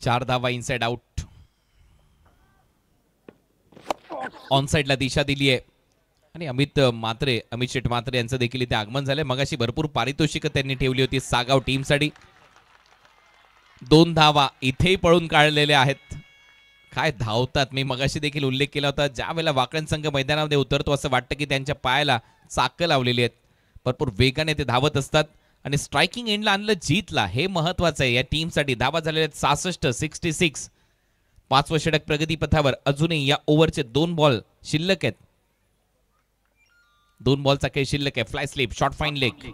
चार धावा, इनसाइड आउट. ऑन साइडला दिशा दिली आहे आणि अमित शेठ म्हात्रे यांचं देखील इथे आगमन झालंय. मगाशी भरपूर पारितोषिक त्यांनी ठेवली होती सागाव टीमसाठी. 2 धावा इथेही पळून काढलेल्या आहेत. काय धावतात. मी मगाशी देखील उल्लेख केला होता, ज्या वेळेला वाकड संघ मैदानामध्ये उतरतो असं वाटतं की त्यांच्या पायाला चाकं लावलेली आहेत. भरपूर वेगाने ते धावत असतात आणि स्ट्रायकिंग एंडला आणलं जीतला. हे महत्वाचं आहे या टीमसाठी. धावा झालेल्या आहेत 66. 5वं षटक प्रगतीपथावर. अजूनही या ओव्हरचे 2 बॉल शिल्लक आहेत. 2 बॉलचा खेळ शिल्लक आहे. Fly slip, short fine leg.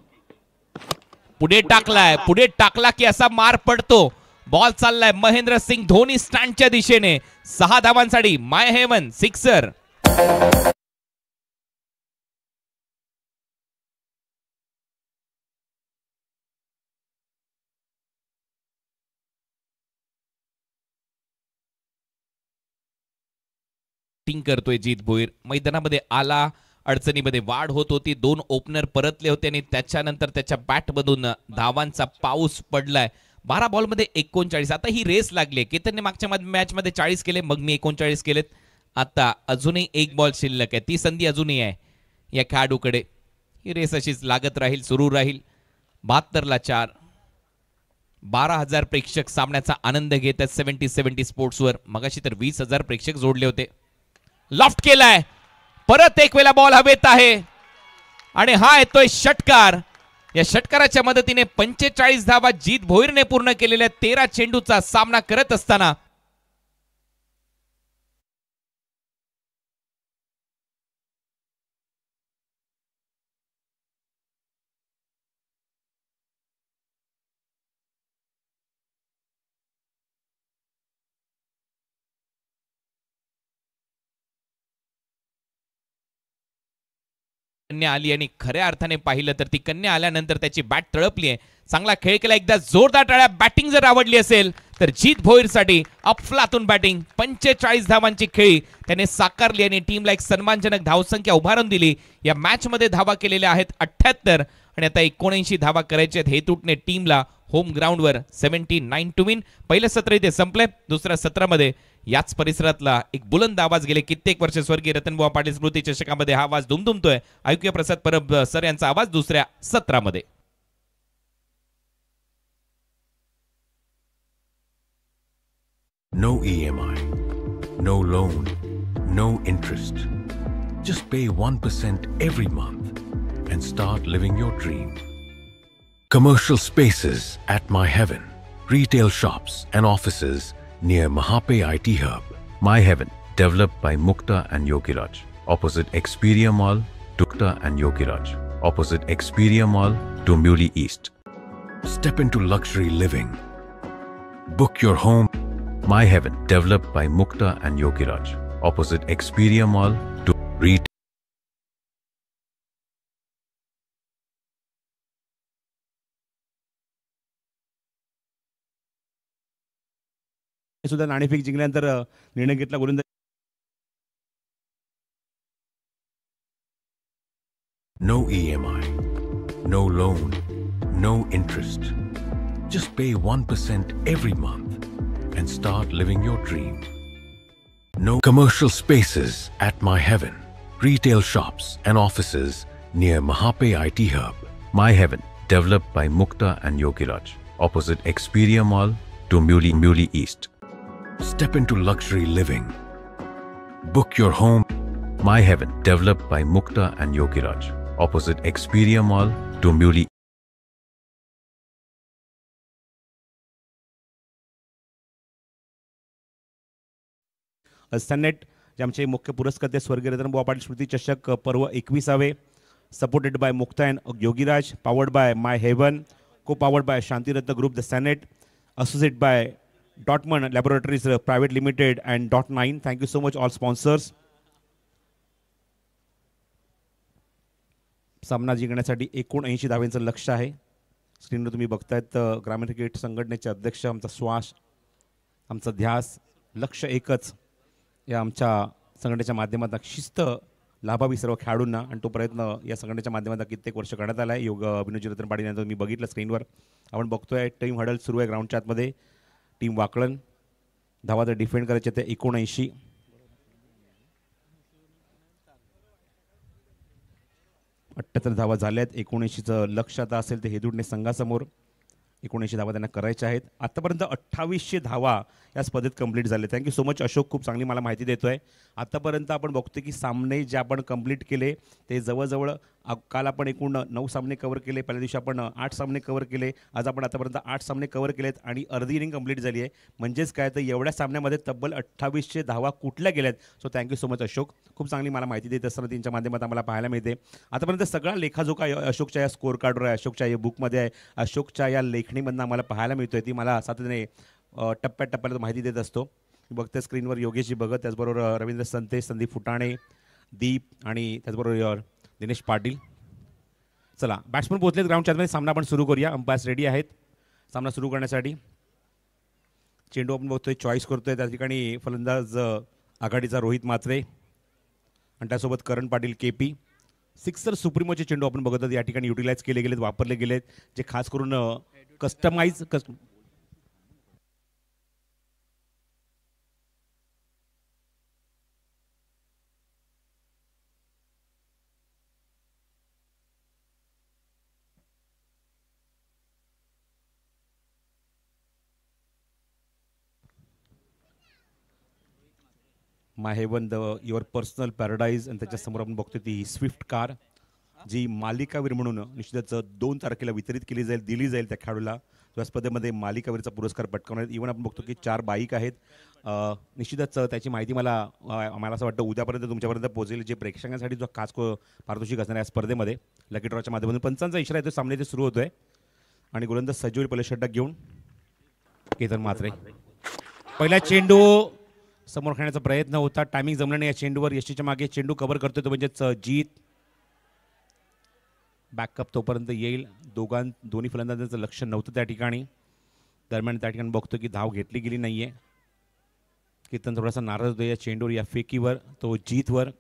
पुढे टाकलाय. पुढे टाकला की असा मार पडतो. बॉल चाललाय महेंद्र सिंग धोनी स्टँडच्या दिशेने. 6 धावांसाठी माय हेवन सिक्सर. करतोय जीत भोईर. मैदानामध्ये आला, अडचणीमध्ये वाढ होत होती. 2 ओपनर परतले होते आणि त्याच्यानंतर त्याच्या बॅटमधून धावांचा पाऊस पडलाय. 12 बॉलमध्ये 39. आता ही रेस लागली. केतनने मागच्या मॅच मध्ये 40 केले, मग मी 39 केलेत. आता अजूनही 1 बॉल शिल्लक आहे. ती संधी अजूनही आहे या खेळाडूकडे. ही रेस अशीच लागत राहील, सुरू राहील. 72ला 4. 12,000 प्रेक्षक सामन्याचा आनंद घेत आहेत 70 स्पोर्ट्सवर. मगाशी तर 20,000 प्रेक्षक जोडले होते. लॉफ्ट केलाय. परत एक वेळा बॉल हवेत आहे आणि हा येतोय षटकार. या षटकाराच्या मदतीने 45 धावा जीत भोईरने पूर्ण केलेल्या 13 चेंडूचा सामना करत असताना कन्या आली आणि खऱ्या अर्थाने पाहिलं तर ती कन्या आल्यानंतर त्याची बॅट तळपली आहे. चांगला खेळ केला. एकदा जोरदार टाळ्या. बॅटिंग जर आवडली असेल तर जीत भोईरसाठी अफलातून बॅटिंग. 45 धावांची खेळी त्याने साकारली आणि टीमला एक सन्मानजनक धावसंख्या उभारून दिली. या मॅच मध्ये धावा केलेल्या आहेत 78 आणि आता 79 धावा करायच्या आहेत हेतूटने टीमला होम ग्राउंडवर 79 टू विन. पहिलं सत्र इथे संपलंय. दुसऱ्या सत्रामध्ये याच परिसरातला एक बुलंद आवाज गेले कित्येक वर्ष स्वर्गीय रतनबुवा पाटील स्मृती चषकामध्ये हा आवाज दुमदुमतोय. ऐकूया प्रसाद परब सर यांचा आवाज दुसऱ्या सत्रामध्ये.
No EMI, no loan, no interest. Just pay 1% every month and start living your dream. Commercial spaces at My Heaven, retail shops and offices near Mahape IT Hub. My Heaven, developed by Mukta and Yogiraj, opposite Experia Mall, Mukta and Yogiraj, opposite Experia Mall, Dombivli East. Step into luxury living. Book your home. My Heaven, developed by Mukta and Yogiraj, opposite Experia Mall, to retail.
सुद्धा नाणेफेक जिंकल्यानंतर निर्णय घेतला गोलंदाज.
No EMI, no loan, no interest. Just pay 1% every month and start living your dream. No commercial spaces at My Heaven, retail shops and offices near Mahape IT Hub. My Heaven, developed by Mukta and Yogiraj, opposite Experia Mall, Dombivli East. Step into luxury living. Book your home. My Heaven, developed by Mukta and Yogiraj, opposite Experia Mall, Dombivli.
सन्नेट जे आमचे मुख्य पुरस्कर्ते स्वर्गीय रतनबुवा पाटील स्मृती चषक पर्व 21वे, supported by Mukta and Yogiraj, powered by my heaven, co powered by Shantiratna group the सॅनेट, associated by Dotman Laboratories Private Limited and Dot9. Thank you so much all sponsors. सामना जिंकण्यासाठी 79 धावांचं लक्ष्य आहे. स्क्रीनवर तुम्ही बघतायत ग्रामीण क्रिकेट संघटनेचे अध्यक्ष आमचा श्वास, आमचा ध्यास, लक्ष्य एकच या आमच्या संघटनेच्या माध्यमातून शिस्त लाभावी सर्व खेळाडूंना आणि तो प्रयत्न या संघटनेच्या माध्यमातून कित्येक वर्ष करण्यात आला आहे. योग विनोदजी रतन पाटील यांचं मी बघितलं स्क्रीनवर. आपण बघतोय टीम हडल सुरू आहे ग्राउंडच्या आतमध्ये. टीम वाकळण धावा तर डिफेंड करायचे ते 79. 78 धावा झाल्यात. 79चं लक्ष्य आता असेल ते हेदुडणे संघासमोर. 1900 धावा त्यांना करायच्या आहेत. आत्तापर्यंत 2800 धावा या स्पर्धेत कंप्लीट झाले. थँक्यू सो मच अशोक, खूप चांगली मला माहिती देतोय. आत्तापर्यंत आपण बघतो की सामने जे आपण कंप्लीट केले ते जवळजवळ काल आपण एकूण 9 सामने कव्हर केले, पहिल्या दिवशी आपण 8 सामने कव्हर केले, आज आपण आतापर्यंत 8 सामने कव्हर केलेत आणि अर्धी इनिंग कंप्लीट झाली आहे. म्हणजेच काय तर एवढ्या सामन्यामध्ये तब्बल 2800 धावा कुठल्या गेल्यात. So thank you so much Ashok, खूप चांगली मला माहिती देत असताना त्यांच्या माध्यमात आम्हाला पाहायला मिळते. आतापर्यंत सगळा लेखाजोखा अशोकच्या या स्कोअर कार्डवर आहे, अशोकच्या या बुकमध्ये आहे, अशोकच्या या लेखणीमधनं आम्हाला पाहायला मिळतोय. ती मला सातत्याने टप्प्याटप्प्याला माहिती देत असतो. बघते स्क्रीनवर योगेशजी बघत, त्याचबरोबर रवींद्र संते, संदीप फुटाणे, दीप आणि त्याचबरोबर दिनेश पाटील. चला बॅट्समन पोहोचलेत ग्राउंडच्या आतमध्ये, सामना आपण सुरू करूया. अंपायर्स रेडी आहेत सामना सुरू करण्यासाठी. चेंडू आपण बघतोय चॉईस करतोय, त्या ठिकाणी फलंदाज आघाडीचा रोहित म्हात्रे आणि त्यासोबत करण पाटील केपी. सिक्सर सुप्रीमोचे चेंडू आपण बघतो या ठिकाणी युटिलाइज केले गेलेत, वापरले गेलेत, जे खास करून customise my heaven the your personal paradise आणि त्याच्यासमोर आपण बघतो ती स्विफ्ट कार जी मालिकावीर म्हणून निश्चितच 2 तारखेला वितरित केली जाईल, दिली जाईल त्या खेळाडूला या स्पर्धेमध्ये मालिकावीरचा पुरस्कार पटकावण्यात. इव्हन आपण बघतो की 4 बाईक आहेत. निश्चितच त्याची माहिती मला असं वाटतं उद्यापर्यंत तुमच्यापर्यंत पोहोचेल, जे प्रेक्षकांसाठी जो खास पारितोषिक असणार या स्पर्धेमध्ये लकी ड्रॉच्या माध्यमातून. पंचांचा इशारा येतो, सामने ते सुरू होतोय आणि गोलंदाज सजीव पहिल्या षटक घेऊन केतन म्हात्रे. पहिला चेंडू समोर खेळण्याचा प्रयत्न होता, टायमिंग जमलं नाही या चेंडूवर. यशीच्या मागे चेंडू कव्हर करतोय तो म्हणजेच जीत. बॅकअप तोपर्यंत येईल. दोन्ही फलंदाजांचं लक्ष नव्हतं त्या ठिकाणी. दरम्यान त्या ठिकाणी बघतो की धाव घेतली गेली नाहीये. केतन थोडासा नाराज होतो या चेंडूवर, या फेकीवर, तो जीतवर.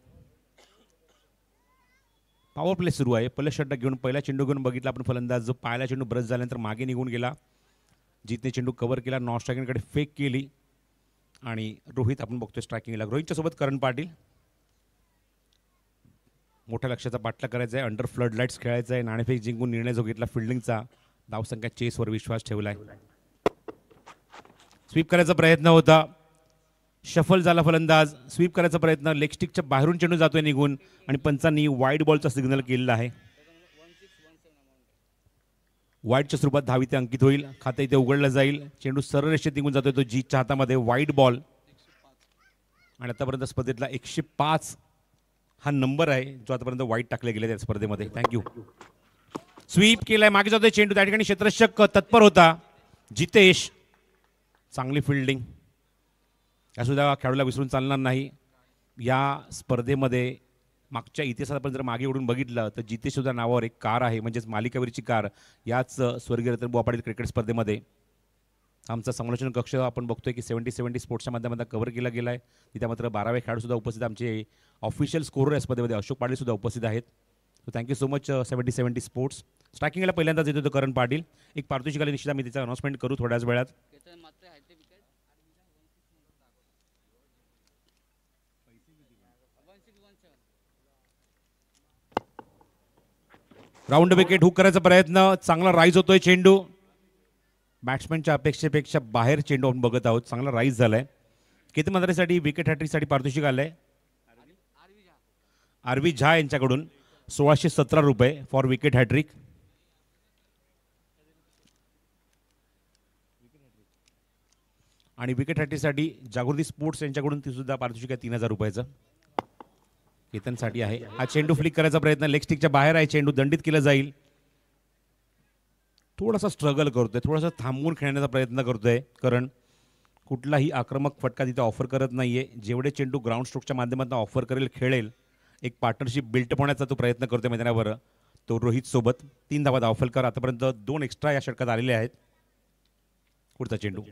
पॉवर प्ले सुरू आहे. पहिलं षटक घेऊन पहिला चेंडू घेऊन बघितला आपण फलंदाज, जो पाहिला चेंडू ब्रश झाल्यानंतर मागे निघून गेला. जीतने चेंडू कव्हर केला, नॉन स्ट्रायकिंगकडे फेक केली आणि रोहित आपण बघतोय स्ट्रायकिंगला. रोहितच्या सोबत करण पाटील. मोठ्या लक्षाचा पाठला करायचा आहे, अंडर फ्लड लाईट्स खेळायचा आहे, नाणेफेक जिंकून निर्णय जो घेतला फिल्डिंगचा, धावसंख्या चेसवर विश्वास ठेवलाय. स्वीप करायचा प्रयत्न होता, शफल झाला फलंदाज, स्वीप करायचा प्रयत्न, लेग स्टिकच्या बाहेरून चेंडू जातोय निघून आणि पंचांनी वाईड बॉलचा सिग्नल केलेला आहे. वाईडच्या स्वरूपात धाव इथे अंकित होईल, खातं इथे उघडलं जाईल. चेंडू सरळ रेषेत निघून जातोय तो जीतच्या हातामध्ये, वाईड बॉल. आणि आतापर्यंत स्पर्धेतला 105 हा नंबर आहे जो आतापर्यंत वाईट टाकले गेले त्या स्पर्धेमध्ये. थँक्यू. स्वीप केलाय, मागे जातोय चेंडू, त्या ठिकाणी क्षेत्ररक्षक तत्पर होता जितेश. चांगली फिल्डिंग, या सुद्धा खेळाडूला विसरून चालणार नाही. या स्पर्धेमध्ये मागच्या इतिहासात आपण जर मागे उडून बघितलं तर जितेश सुद्धा नावावर एक कार आहे, म्हणजेच मालिकावीरची कार. याच स्वर्गीय रतनबुवा पाटील क्रिकेट स्पर्धेमध्ये आमचा समालोचन कक्ष आपण बघतोय की 70-70 स्पोर्ट्सच्या माध्यमातून कव्हर केला गेला आहे. तिथे मात्र 12वे खेळाडूसुद्धा उपस्थित, आमचे ऑफिशियल स्कोरर या स्पर्धेमध्ये अशोक पाटील सुद्धा उपस्थित आहेत. So thank you so much 70-70 sports. स्ट्रायकिंगला पहिल्यांदाच येतो तो करण पाटील. एक पारितोषिक आले, निश्चित आम्ही त्याचं अनाउन्समेंट करू थोड्याच वेळात. राऊंड विकेट हुक करायचा प्रयत्न, चांगला राईज होतोय चेंडू. बॅट्समॅनच्या अपेक्षेपेक्षा बाहेर चेंडू आपण बघत आहोत, चांगला राईज झालाय. केतन म्हात्रेसाठी विकेट हॅट्रिकसाठी पारितोषिक आलंय आरवी झा यांच्याकडून 1617 रुपये फॉर विकेट हॅट्रिक. आणि विकेट हॅट्रिकसाठी जागृती स्पोर्ट्स यांच्याकडून ती सुद्धा पारितोषिक आहे 3000 रुपयाचं केतनसाठी आहे. हा चेंडू फ्लिक करायचा प्रयत्न, लेग स्टिकच्या बाहेर आहे चेंडू, दंडित केला जाईल. थोडासा स्ट्रगल करतोय, थोडासा थांबवून खेळण्याचा प्रयत्न करतोय कारण कुठलाही आक्रमक फटका तिथे ऑफर करत नाहीये. जेवढे चेंडू ग्राउंड स्ट्रोकच्या माध्यमातून ऑफर करेल, खेळेल, एक पार्टनरशिप बिल्ट होण्याचा तो प्रयत्न करतोय मैदानावर तो रोहित सोबत. 3 धावा धावफलकर, आतापर्यंत 2 एक्स्ट्रा या षटकात आलेले आहेत. पुढचा चेंडू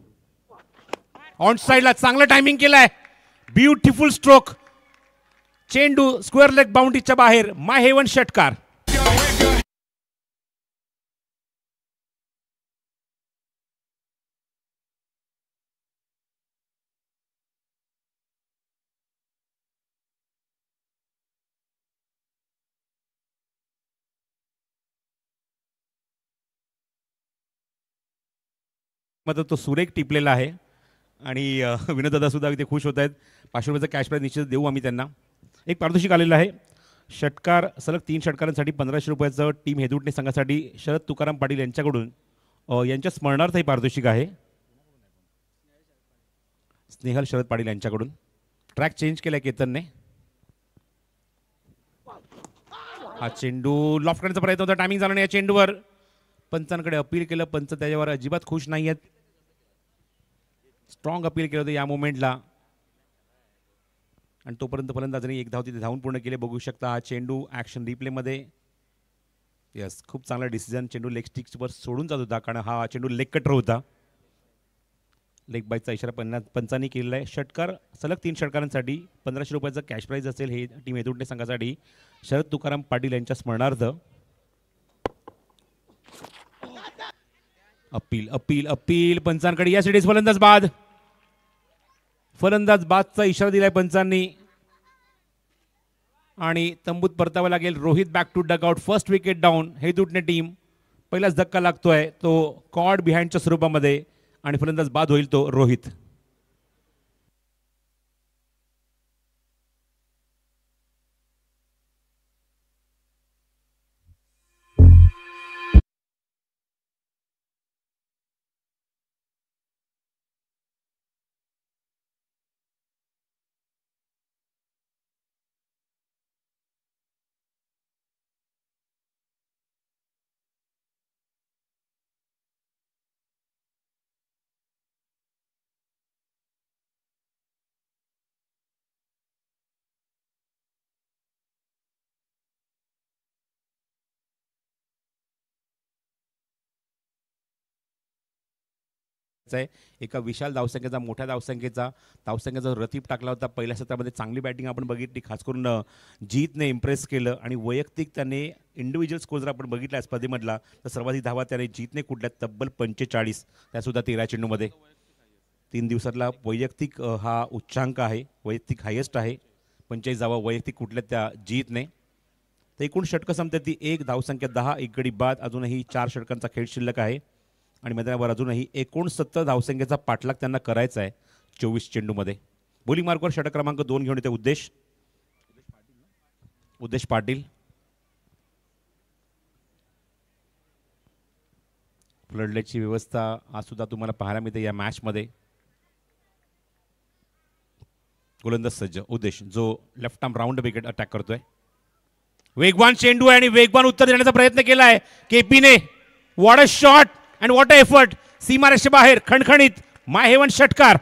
ऑन साइडला, चांगलं टायमिंग केलाय, ब्युटिफुल स्ट्रोक. चेंडू स्क्वेअर लेग बाउंड्रीच्या बाहेर. माय हेवन षटकार. मात्र तो सुरेख टिपलेला आहे आणि विनोददादा सुद्धा इथे खुश होत आहेत. 500 रुपयाचा कॅश प्राईज निश्चित देऊ आम्ही त्यांना. एक पारितोषिक आलेलं आहे. षटकार सलग 3 षटकारांसाठी 1500 रुपयाचं टीम हेदुटणे संघासाठी शरद तुकाराम पाटील यांच्याकडून यांच्या स्मरणार्थ हे पारितोषिक आहे. स्नेहल शरद पाटील यांच्याकडून. ट्रॅक चेंज केलाय केतनने. हा चेंडू लॉफ्ट करण्याचा प्रयत्न होता. टायमिंग झाला नाही या चेंडूवर. पंचांकडे अपील केलं. पंच त्याच्यावर अजिबात खुश नाही आहेत. स्ट्रॉंग अपील केलं होतं या मोमेंटला आणि तोपर्यंत फलंदाजांनी एक धाव तिथे धावून पूर्ण केले. बघू शकता हा चेंडू ॲक्शन रिप्लेमध्ये. यस, खूप चांगला डिसिजन. चेंडू लेग स्टिक्सवर सोडून जात होता कारण हा चेंडू लेग कटर होता. लेग बाईचा इशारा पंचांनी केलेला आहे. षटकार सलग 3 षटकारांसाठी 1500 रुपयाचा कॅश प्राईज असेल हे टीम हेदुटणे संघासाठी शरद तुकाराम पाटील यांच्या स्मरणार्थ. अपील अपील अपील पंचांकडे. या सिटीज फलंदाज बाद. फलंदाज बादचा इशारा दिलाय पंचांनी आणि तंबूत परतावा लागेल. Rohit back to dugout. First wicket down. Hedutane team. पहिलाच धक्का लागतोय तो कॉड बिहाइंडच्या स्वरूपामध्ये आणि फलंदाज बाद होईल तो रोहित. एका विशाल धावसंख्येचा मोठ्या धावसंख्येचा रतीप टाकला होता. पहिल्या सत्रामध्ये चांगली बॅटिंग आपण बघितली. खास करून जीतने इम्प्रेस केलं आणि वैयक्तिक त्याने इंडिव्हिज्युअल स्कोर जर आपण बघितला स्पर्धेमधला तर सर्वाधिक धावा त्याने जीतने कुठल्या तब्बल 45 त्यासुद्धा 13 चेंडूमध्ये. 3 दिवसातला वैयक्तिक हा उच्चांक आहे. वैयक्तिक हायेस्ट आहे. 45 धावा वैयक्तिक कुठल्या त्या जीतने. तर एकूण षटकं संपते ती 1 धावसंख्या 10 एक गडी बाद. अजूनही 4 षटकांचा खेळ शिल्लक आहे आणि मैदानावर अजूनही 69 धावसंख्येचा पाठलाग त्यांना करायचा आहे 24 चेंडूमध्ये. बॉलिंग मार्कवर षटक क्रमांक 2 घेऊन येते उद्देश पाटील. फ्लडलाईटची व्यवस्था आज सुद्धा तुम्हाला पाहायला मिळते या मॅचमध्ये. गोलंदाज सज्ज उद्देश जो left arm round wicket attack करतोय. वेगवान चेंडू आहे आणि वेगवान उत्तर देण्याचा प्रयत्न केला आहे केपीने. What a shot and what a effort. सीमारेषे बाहेर खणखणीत माय हेवन षटकार.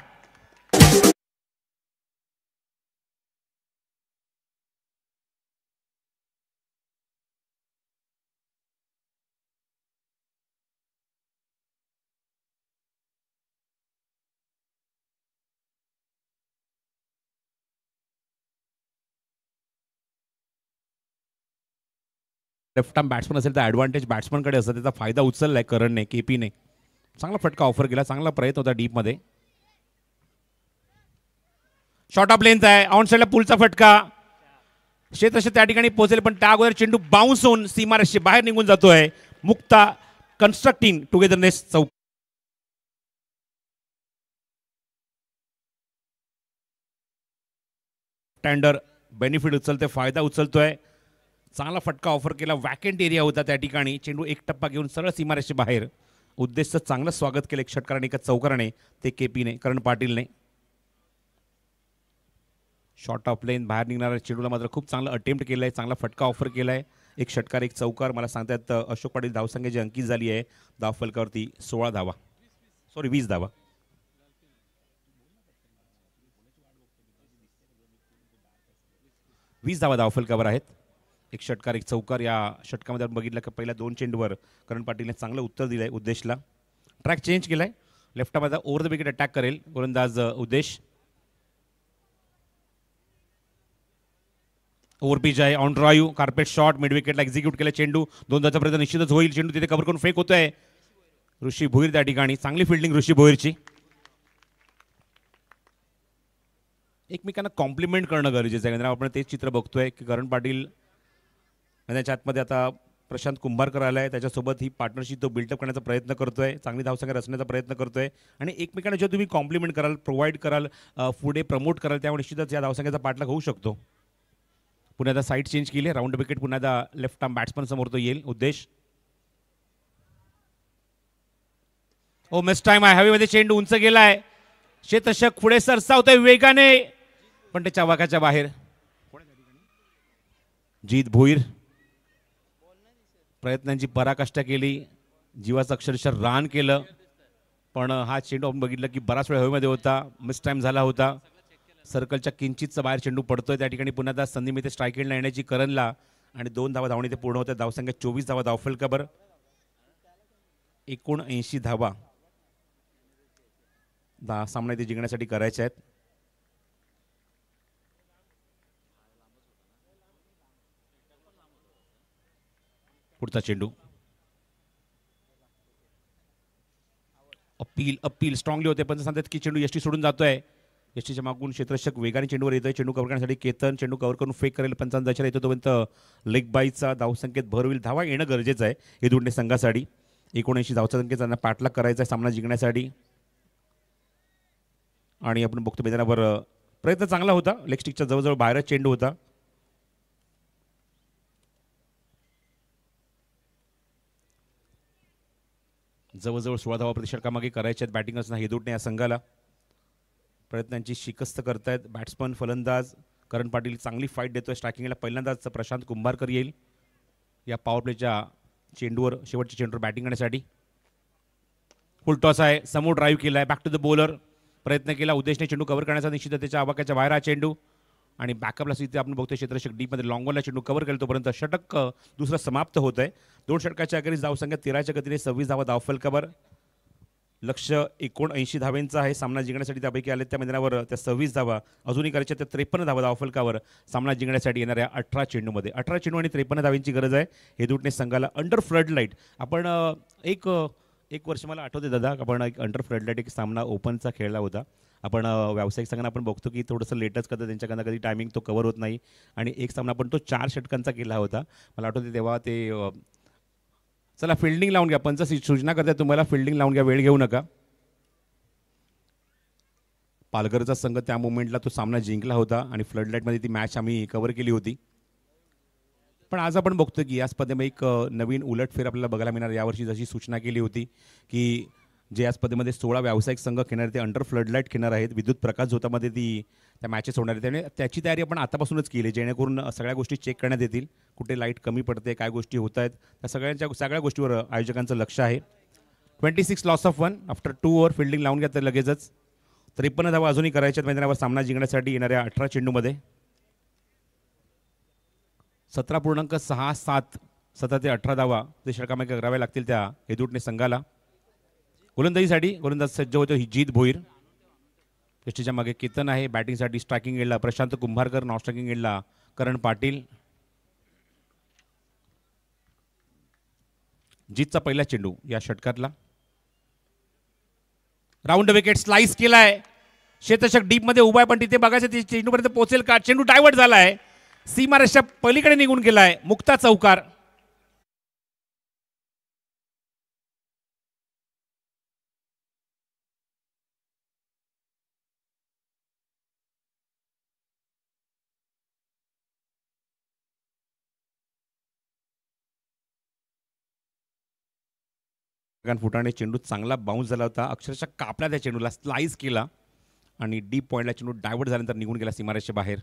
लेफ्ट आर्म बॅट्समन असेल तर ॲडव्हान्टेज बॅट्समनकडे असतं. त्याचा फायदा उचललाय करणने केपीने. चांगला फटका ऑफर केला. चांगला प्रयत्न होता डीपमध्ये. शॉर्ट ऑफ लेंथ आहे. ऑन साईडला पुलचा फटका. क्षेत्ररक्षक त्या ठिकाणी पोहोचेल पण त्या अगोदर चेंडू बाउन्स होऊन सीमारेषे बाहेर निघून जातोय. मुक्ता कन्स्ट्रक्टिंग टुगेदरनेस चौक. टेंडर बेनिफिट उचलतोय. फायदा उचलतोय. चांगला फटका ऑफर केला. वॅकेंट एरिया होता त्या ठिकाणी. चेंडू एक टप्पा घेऊन सरळ सीमारेषे बाहेर. उद्देशचं चांगलं स्वागत केलं एक षटकाराने एका चौकाराने ते केपीने करण पाटीलने. शॉर्ट ऑफ लेन बाहेर निघणाऱ्या चेंडूला मात्र खूप चांगलं अटेम्प्ट केलं आहे. चांगला फटका ऑफर केला आहे. एक षटकार एक चौकार. मला सांगतात अशोक पाटील धावसंख्येची अंकित झाली आहे धाव फलकावरती 16 धावा. 20 धावा. धाव फलकावर आहेत. एक षटकार एक चौकार. या षटकामध्ये आपण बघितलं की पहिल्या 2 चेंडूवर करण पाटीलने चांगलं उत्तर दिलंय उद्देशला. ट्रॅक चेंज केलाय. लेफ्टमध्ये ओव्हर द विकेट अटॅक करेल गोलंदाज उद्देश. ओव्हरपिच आहे. On drive carpet shot mid विकेटला एक्झिक्यूट केला चेंडू. 2 धाचा प्रयत्न निश्चितच होईल. चेंडू तिथे कव्हर करून फेक होतोय. ऋषी भोईर त्या ठिकाणी. चांगली फिल्डिंग ऋषी भोईरची. एकमेकांना कॉम्प्लिमेंट करणं गरजेचं आहे. कारण आपण तेच चित्र बघतोय की करण पाटील मैदानाच्या आतमध्ये आता प्रशांत कुंभारकर आलाय, त्याच्यासोबत ही पार्टनरशिप तो बिल्डअप करण्याचा प्रयत्न करतोय, चांगली धावसंख्या रचण्याचा प्रयत्न करतोय आणि एकमेकांना जेव्हा तुम्ही कॉम्प्लिमेंट कराल, प्रोव्हाइड कराल, पुढे प्रमोट कराल, त्यामुळे निश्चितच या धावसंख्येचा पाठलाग होऊ शकतो. पुन्हा एकदा साईड चेंज केली, राऊंड विकेट पुन्हा एकदा लेफ्ट आर्म बॅट्समन समोर तो येईल. उद्देश मिस टाइम आहे, हवेमध्ये चेंडू उंच गेलाय, क्षेत्ररक्षक पुढे सरसावतोय वेगाने पण त्याच्या वाकाच्या बाहेर. जीत भोईर प्रयत्नांची पराकाष्ठा केली, जीवाचं अक्षरशः रान केलं, पण हा चेंडू आपण बघितलं की बराच वेळ हवेमध्ये होता, मिस टाइम झाला होता. सर्कलच्या किंचितचा बाहेर चेंडू पडतोय, त्या ठिकाणी पुन्हा एकदा संधी मिळते स्ट्राईक एंडला येण्याची करणला आणि 2 धावा धावणे ते पूर्ण होते. धावसंख्या 24 धावा धावफलकावर 79 धावा सामना इथे जिंकण्यासाठी करायचे आहेत. पुढचा चेंडू अपील स्ट्रॉंगली होते, पण सांगतात की चेंडू यष्टी सोडून जातोय. यष्टीच्या मागून क्षेत्ररक्षक वेगाने चेंडूवर येतोय, चेंडू कव्हर करण्यासाठी केतन चेंडू कव्हर करून फेक करेल, 55 दशरा येतो तोपर्यंत लेग बाईचा धावसंख्येत भर होईल. धावा येणं गरजेचं आहे हे दोन्ही संघासाठी. 79 धावच्या संख्येचा त्यांना पाठलाग करायचा आहे सामना जिंकण्यासाठी. आणि आपण बघतो मैदानावर प्रयत्न चांगला होता, लेग स्टिकच्या जवळजवळ बाहेरच चेंडू होता. जवळजवळ 16 धावा प्रतिषटकामागे करायच्या आहेत बॅटिंग असताना हेदूटने या संघाला. प्रयत्नांची शिकस्त करतायत बॅट्समन फलंदाज करण पाटील, चांगली फाईट देतोय स्ट्रायकिंगला. पहिल्यांदाच प्रशांत कुंभारकर येईल या पॉवर प्लेच्या चेंडूवर, शेवटच्या चेंडूवर बॅटिंग करण्यासाठी. फुल टॉस आहे, समोर ड्राईव्ह केला आहे, बॅक टू द बॉलर प्रयत्न केला, उद्देशने चेंडू कव्हर करण्याचा, निश्चित त्याच्या आवाक्याच्या बाहेर हा चेंडू आणि बॅकअपला इथे आपण बघतोय क्षेत्ररक्षक डीपमध्ये लॉंगॉनला चेंडू कव्हर केला, तोपर्यंत षटक दुसरं समाप्त होत आहे. 2 षटकाच्या अखेरीस धावसंख्या 13च्या गतीने 26 धावा धावफलकावर. लक्ष्य 79 धावेंचं आहे सामना जिंकण्यासाठी. त्यापैकी आले त्या मैदानावर त्या 26 धावा, अजूनही करायच्या त्या 53 धावा धावफलकावर सामना जिंकण्यासाठी येणाऱ्या 18 चेंडूमध्ये. 18 चेंडू आणि 53 धावांची गरज आहे हेदूटने संघाला. अंडर फ्लड लाईट आपण एक वर्ष मला आठवते दादा, आपण एक अंडर फ्लड लाईट एक सामना ओपनचा खेळला होता. आपण व्यावसायिक संघांना आपण बघतो की थोडंसं लेटच करतं, त्यांच्याकडनं कधी टायमिंग तो कव्हर होत नाही. आणि एक सामना आपण तो 4 षटकांचा केला होता, मला आठवते तेव्हा ते. चला फिल्डिंग लावून घ्या, पंच सूचना करते तुम्हाला, फिल्डिंग लावून घ्या, वेळ घेऊ नका. पालघरचा संघ त्या मोमेंटला तो सामना जिंकला होता आणि फ्लड लाईटमध्ये ती मॅच आम्ही कव्हर केली होती. पण आज आपण बघतो की या स्पर्धेमध्ये एक नवीन उलटफेर आपल्याला बघायला मिळणार. यावर्षी जशी सूचना केली होती की जे या स्पर्धेमध्ये 16 व्यावसायिक संघ खेळणार ते अंडर फ्लड लाईट खेळणार आहेत, विद्युत प्रकाश झोतामध्ये त्या मॅचेस होणार आहेत. त्यामुळे त्याची तयारी आपण आतापासूनच केली, जेणेकरून सगळ्या गोष्टी चेक करण्यात येतील, कुठे लाईट कमी पडते, काय गोष्टी होत आहेत, त्या सगळ्या गोष्टीवर आयोजकांचं लक्ष आहे. 26 loss of 1 after 2 over. Fielding लावून घ्या तर लगेचच. 53 धावा अजूनही करायच्यात मैदानावर सामना जिंकण्यासाठी येणाऱ्या 18 चेंडूमध्ये. 17.67 17 ते 18 धावा ते षटकामागे कराव्या लागतील त्या हेदूटने संघाला. गोलंदाजीसाठी गोलंदाज सज्ज होतो ही जीत भोईर. यष्टीच्या मागे केतन आहे, बॅटिंगसाठी स्ट्रायकिंग एंडला प्रशांत कुंभारकर, नॉन स्ट्रायकिंग एंडला करण पाटील. जीतचा पहिला चेंडू या षटकातला. राऊंड विकेट स्लाइस केलाय, क्षेत्ररक्षक डीप मध्ये उभा आहे, पण तिथे बघायचं चेंडूपर्यंत पोहोचेल का. चेंडू डायव्हर्ट झालाय, सीमारेषा पलीकडे निघून गेलाय, मुक्ता चौकार. फुटाने चेंडू चांगला बाउन्स झाला होता, अक्षरशः कापला त्या चेंडूला, स्लाइस केला आणि डीप पॉइंटला चेंडू डायव्हर्ट झाल्यानंतर निघून गेला सीमारेषेच्या बाहेर.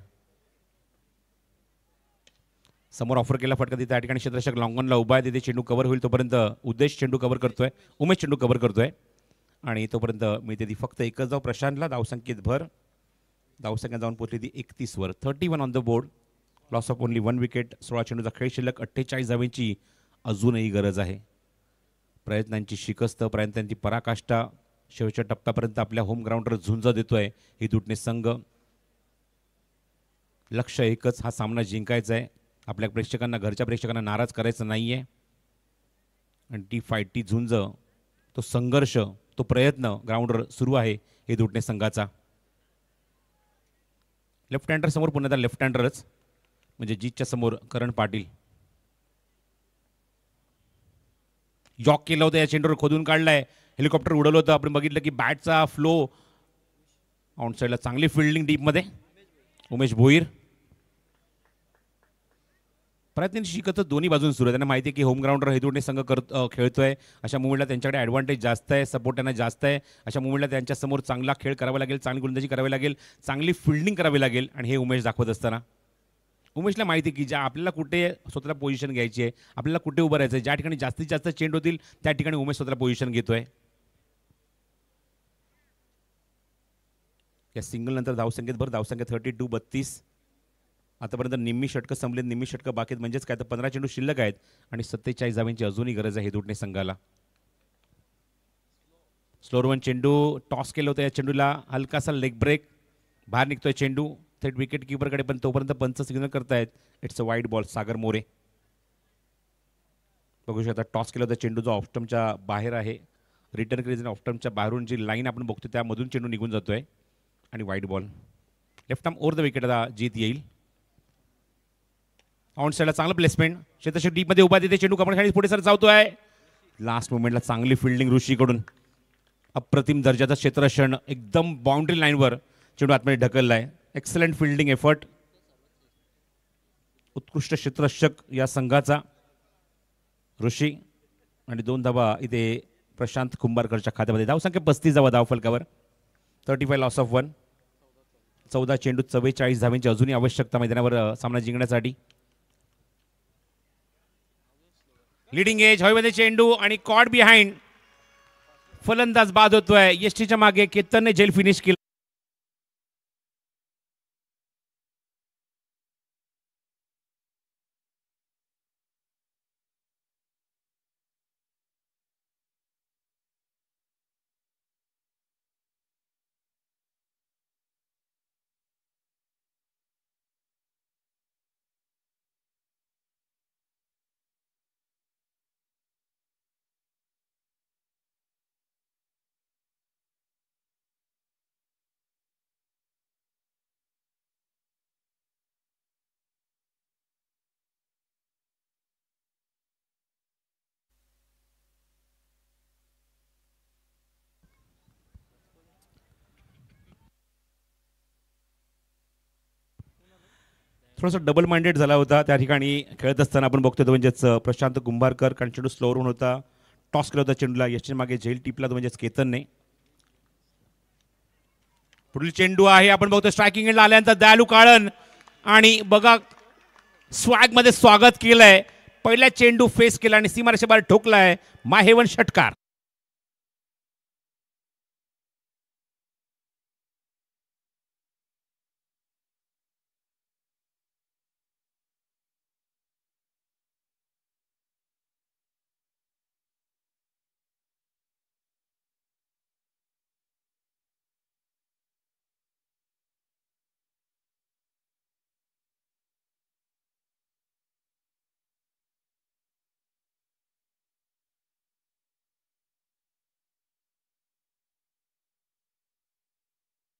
समोर ऑफर केला फटका, तिथे त्या ठिकाणी क्षेत्ररक्षक लॉंगॉनला उभा आहे, तिथे चेंडू कव्हर होईल तोपर्यंत उद्देश चेंडू कव्हर करतोय, उमेश चेंडू कव्हर करतोय आणि तोपर्यंत मिळते ती फक्त एकच धाव प्रशांतला. धावसंख्येत भर, धावसंख्या जाऊन पोहोचली ती 31 वर. 31 on the board. Loss of only 1 wicket. 16 चेंडूचा खेळ शिल्लक. 48 धावेंची अजूनही गरज आहे. प्रयत्नांची शिकस्त, प्रयत्नांची पराकाष्ठा शेवटच्या टप्प्यापर्यंत आपल्या होम ग्राउंडवर झुंज देतोय हेदूटने संघ. लक्ष्य एकच, हा सामना जिंकायचा आहे. आपल्या प्रेक्षकांना, घरच्या प्रेक्षकांना नाराज करायचं नाही आहे. आणि ती फाईट, ती झुंज, तो संघर्ष, तो प्रयत्न ग्राउंडवर सुरू आहे हेदूटने संघाचा. लेफ्ट हँडर समोर पुन्हा लेफ्ट हँडरच, म्हणजे जीतच्या समोर करण पाटील. यॉक केलं होतं, या चेंडूवर खोदून काढलाय, हेलिकॉप्टर उडवलं होतं. आपण बघितलं की बॅटचा फ्लो आउटसाईडला, चांगली फिल्डिंग डीपमध्ये उमेश भोईर. प्रयत्न शिकत दोन्ही बाजून सुरू आहे. त्यांना माहिती आहे की होम ग्राउंडवर हेदुडणे संघ खेळतोय, अशा मुवमेंटला त्यांच्याकडे ॲडव्हान्टेज जास्त आहे, सपोर्ट त्यांना जास्त आहे. अशा मुवमेंटला त्यांच्यासमोर चांगला खेळ करावा लागेल, चांगली गोलंदाजी करावी लागेल, चांगली फिल्डिंग करावी लागेल. आणि हे उमेश दाखवत असताना उमेशला माहिती आहे की ज्या आपल्याला कुठे स्वतःला पोझिशन घ्यायची आहे, आपल्याला कुठे उभं राहायचं आहे, ज्या ठिकाणी जास्तीत जास्त चेंड होतील त्या ठिकाणी उमेश स्वतःला पोझिशन घेतोय. या सिंगल नंतर धावसंख्येत धावसंख्या 32-32. आतापर्यंत निम्मी षटकं संपलीत, निम्मी षटकं बाकी आहेत, म्हणजेच काय तर 15 चेंडू शिल्लक आहेत आणि 47 धावांची अजूनही गरज आहे हेदुडणे संघाला. स्लोअर वन चेंडू टॉस केलं होतं, या चेंडूला हलकासा लेग ब्रेक, बाहेर निघतोय चेंडू थेट विकेट किपरकडे, पण तोपर्यंत पंच सिग्नल करतायत इट्स अ वाईड बॉल. सागर मोरे बघू शकता, टॉस केलं होतं चेंडू जो ऑफस्टमच्या बाहेर आहे, रिटर्न क्रेज ऑफस्टमच्या बाहेरून जी लाईन आपण बघतो त्यामधून चेंडू निघून जातोय आणि wide ball. Left arm over the wicket, आता जीत येईल. ऑन साईडला चांगलं प्लेसमेंट, क्षेत्रक्षक डीपमध्ये उभा देते चेंडू, कमळखाली पुढे सर जातोय. लास्ट मोमेंटला चांगली फिल्डिंग ऋषीकडून, अप्रतिम दर्जाचा क्षेत्ररक्षण, एकदम बाउंड्री लाईनवर चेंडू आतमध्ये ढकललाय. एक्सलंट फिल्डिंग एफर्ट, उत्कृष्ट क्षेत्ररक्षक या संघाचा ऋषी. आणि 2 धावा इथे प्रशांत कुंभारकरच्या खात्यामध्ये. धावसंख्या 35 धावा धावफलकावर, 35 लॉस ऑफ 1. 14 चेंडू 44 धावांची अजूनही आवश्यकता मैदानावर सामना जिंकण्यासाठी. लिडिंग एज हवेमध्ये चेंडू आणि कॉड बिहाइंड, फलंदाज बाद होतोय. यष्टीच्या मागे केतनने झेल फिनिश केला. थोडासा डबल माइंडेड झाला होता त्या ठिकाणी खेळत असताना. आपण बघतोय तो म्हणजेच प्रशांत कुंभारकर, कारण चेंडू स्लोअर होऊन होता, टॉस केला होता चेंडूला, यशच्या मागे झेल टिपला तो म्हणजेच केतनने. पुढील चेंडू आहे, आपण बघतो स्ट्रायकिंग एंडला आल्यानंतर दयालू काळन, आणि बघा स्वॅग मध्ये स्वागत केलंय. पहिला चेंडू फेस केला आणि सीमारेषे बाहेर ठोकलाय माहेवन षटकार.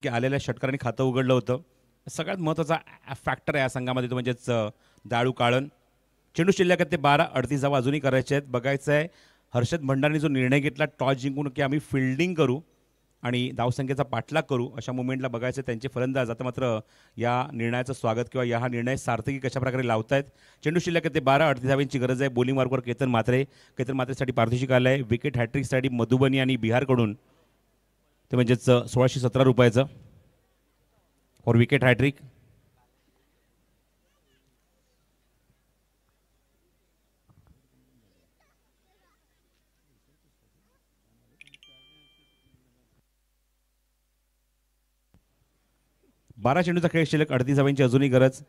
की आलेल्या षटकारांनी खातं उघडलं होतं. सगळ्यात महत्त्वाचा फॅक्टर आहे या संघामध्ये तो म्हणजेच दाळू काळन. चेंडू शिल्लक आहेत ते 12, 38 धावा अजूनही करायचे आहेत. बघायचं आहे हर्षद भंडारने जो निर्णय घेतला टॉस जिंकून की आम्ही फिल्डिंग करू आणि धावसंख्येचा पाठलाग करू, अशा मुवमेंटला बघायचं त्यांचे फलंदाज आता मात्र या निर्णयाचं स्वागत किंवा हा निर्णय सार्थकी कशाप्रकारे लावतायत. चेंडू शिल्लक आहे ते 12, 38 धावांची गरज आहे. बॉलिंग मार्कवर केतन मात्रेसाठी पारितोषिक आलं आहे. विकेट हॅट्रिकसाठी मधुबनी आणि बिहारकडून ते म्हणजेच 1617 रुपयाचं फॉर विकेट हॅट्रिक. बारा चेंडूचा खेळ शिल्लक, 38 धावांची अजूनही गरज.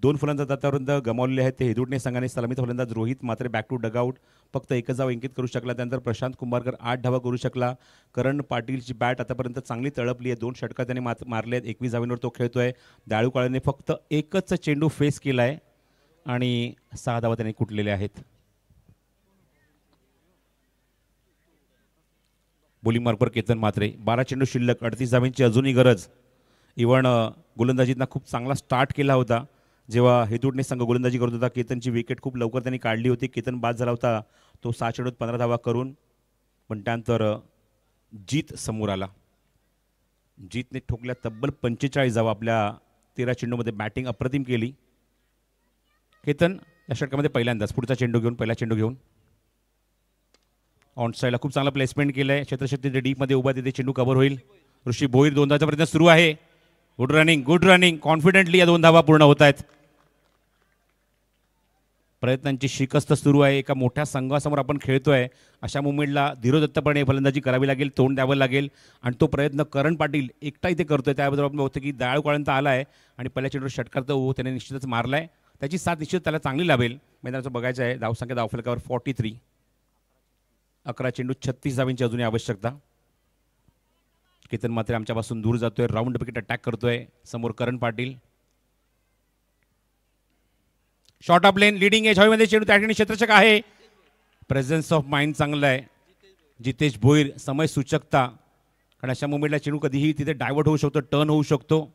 2 फलंदाज आतापर्यंत गमावलेले आहेत ते हेदुडणे संघाने. सलामीचा फलंदाज रोहित मात्रे बॅक टू डगआउट, फक्त एकच धाव अंकित करू शकला. त्यानंतर प्रशांत कुंभारकर 8 धावा करू शकला. करण पाटीलची बॅट आतापर्यंत चांगली तळपली आहे. 2 षटका त्याने मारले आहेत. 21 धावांवर तो खेळतोय. दाळू काळेने फक्त एकच चेंडू फेस केला आहे आणि 6 धावा त्याने कुटलेल्या आहेत. बॉलिंग मार्कवर केतन मात्रे. 12 चेंडू शिल्लक, 38 धावांची अजूनही गरज. इव्हन गोलंदाजीतना खूप चांगला स्टार्ट केला होता जेव्हा हेदुडणे संघ गोलंदाजी करत होता. केतनची विकेट खूप लवकर त्यांनी काढली होती. केतन बाद झाला होता तो 6 चेंडूत 15 धावा करून पण त्यानंतर जीत समोर आला. जीतने ठोकल्या तब्बल 45 धावा. आपल्या 13 चेंडूमध्ये बॅटिंग अप्रतिम केली. केतन या षटकामध्ये पहिल्यांदाच पुढचा चेंडू घेऊन पहिला चेंडू घेऊन ऑन साईडला खूप चांगला प्लेसमेंट केलं आहे. क्षेत्रक्षेत्र तिथे डीपमध्ये उभा, तिथे चेंडू कव्हर होईल. ऋषी भोईर 2 धावाचा प्रयत्न सुरू आहे. गुड रनिंग कॉन्फिडेंटली या 2 धावा पूर्ण होत आहेत. प्रयत्नांची शिकस्त सुरू आहे. एका मोठ्या संघासमोर आपण खेळतोय. अशा मुवमेंटला धीरोदत्तपणे फलंदाजी करावी लागेल, तोंड द्यावं लागेल आणि तो प्रयत्न करण पाटील एकटा इथे करतोय. त्याबद्दल आपण बघतो की दयाळू काळंत आला आहे आणि पहिल्या चेंडूवर षटकार तर त्याने निश्चितच मारलाय. त्याची साथ निश्चित त्याला चांगली लाभेल. मैदानाचं बघायचं आहे. धावसंख्या धावफलकावर 43. 11 चेंडू 36 धावांची अजूनही आवश्यकता. केतन मात्र आमच्यापासून दूर जातोय. राऊंड विकेट अटॅक करतोय. समोर Karan Patil. Short of length leading edge हवेमध्ये चेंडू त्या ठिकाणी क्षेत्ररक्षक आहे. प्रेझेन्स ऑफ माइंड चांगला आहे. जितेश भोईर समय सूचकता, कारण अशा मुवमेंटला चेंडू कधीही तिथे डायव्हर्ट होऊ शकतो, टर्न होऊ शकतो.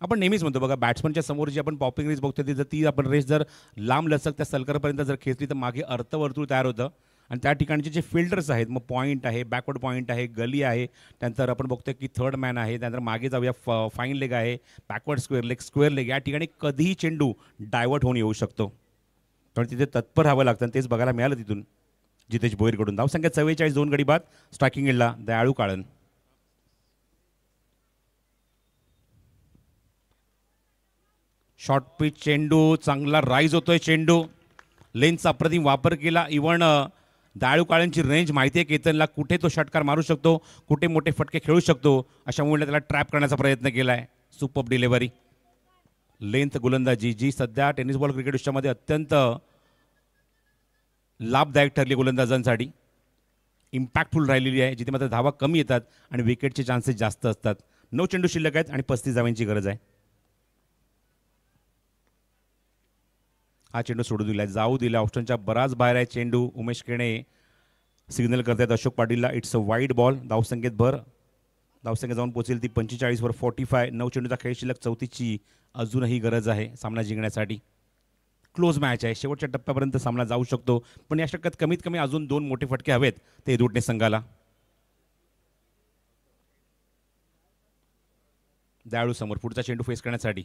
आपण नेहमीच म्हणतो बघा, बॅट्समनच्या समोर जी आपण पॉपिंग रेस बघतो जर ती आपण रेस जर लांब लचक त्या सलकरपर्यंत जर खेचली तर मागे अर्धवर्तुळ तयार होतं. आणि त्या ठिकाणचे जे फिल्डर्स आहेत, मग पॉईंट आहे, बॅकवर्ड पॉईंट आहे, गली आहे, त्यानंतर आपण बघतोय की थर्ड मॅन आहे, त्यानंतर मागे जाऊया फाईन लेग आहे, बॅकवर्ड स्क्वेअर लेग, या ठिकाणी कधीही चेंडू डायव्हर्ट होऊन येऊ शकतो. पण तिथे तत्पर राहावं लागतं आणि तेच बघायला मिळालं तिथून जितेश भोईरकडून. धावसंख्या 44, 2 गडी बाद. स्ट्रायकिंग एंडला दयाळू काळन. शॉर्ट पिच चेंडू, चांगला राईज होतोय चेंडू. लेन्सचा अप्रतिम वापर केला. इव्हन दयाळू काळ्यांची रेंज माहिती आहे केतनला, कुठे तो षटकार मारू शकतो, कुठे मोठे फटके खेळू शकतो. अशा मुळे त्याला ट्रॅप करण्याचा प्रयत्न केला आहे. Super delivery. लेंथ गोलंदाजी जी सध्या टेनिस बॉल क्रिकेट विश्वामध्ये अत्यंत लाभदायक ठरली गोलंदाजांसाठी, इम्पॅक्टफुल राहिलेली आहे, जिथे मात्र धावा कमी येतात आणि विकेटचे चान्सेस जास्त असतात. 9 चेंडू शिल्लक आहेत आणि 35 धावांची गरज आहे. हा चेंडू सोडू दिला, जाऊ दिला. ऑप्शनच्या बराच बाहेर आहे चेंडू. उमेश केणे सिग्नल करतायत अशोक पाटीलला, इट्स अ वाईड बॉल. धावसंख्येत भर. धावसंख्या जाऊन पोहोचेल ती 45 वर 45. 9 चेंडूचा खेळ शिल्लक 34ची अजूनही गरज आहे सामना जिंकण्यासाठी. क्लोज मॅच आहे, शेवटच्या टप्प्यापर्यंत सामना जाऊ शकतो, पण या षटकात कमीत कमी अजून 2 मोठे फटके हवेत ते एदुटणे संघाला. दयाळू समोर पुढचा चेंडू फेस करण्यासाठी.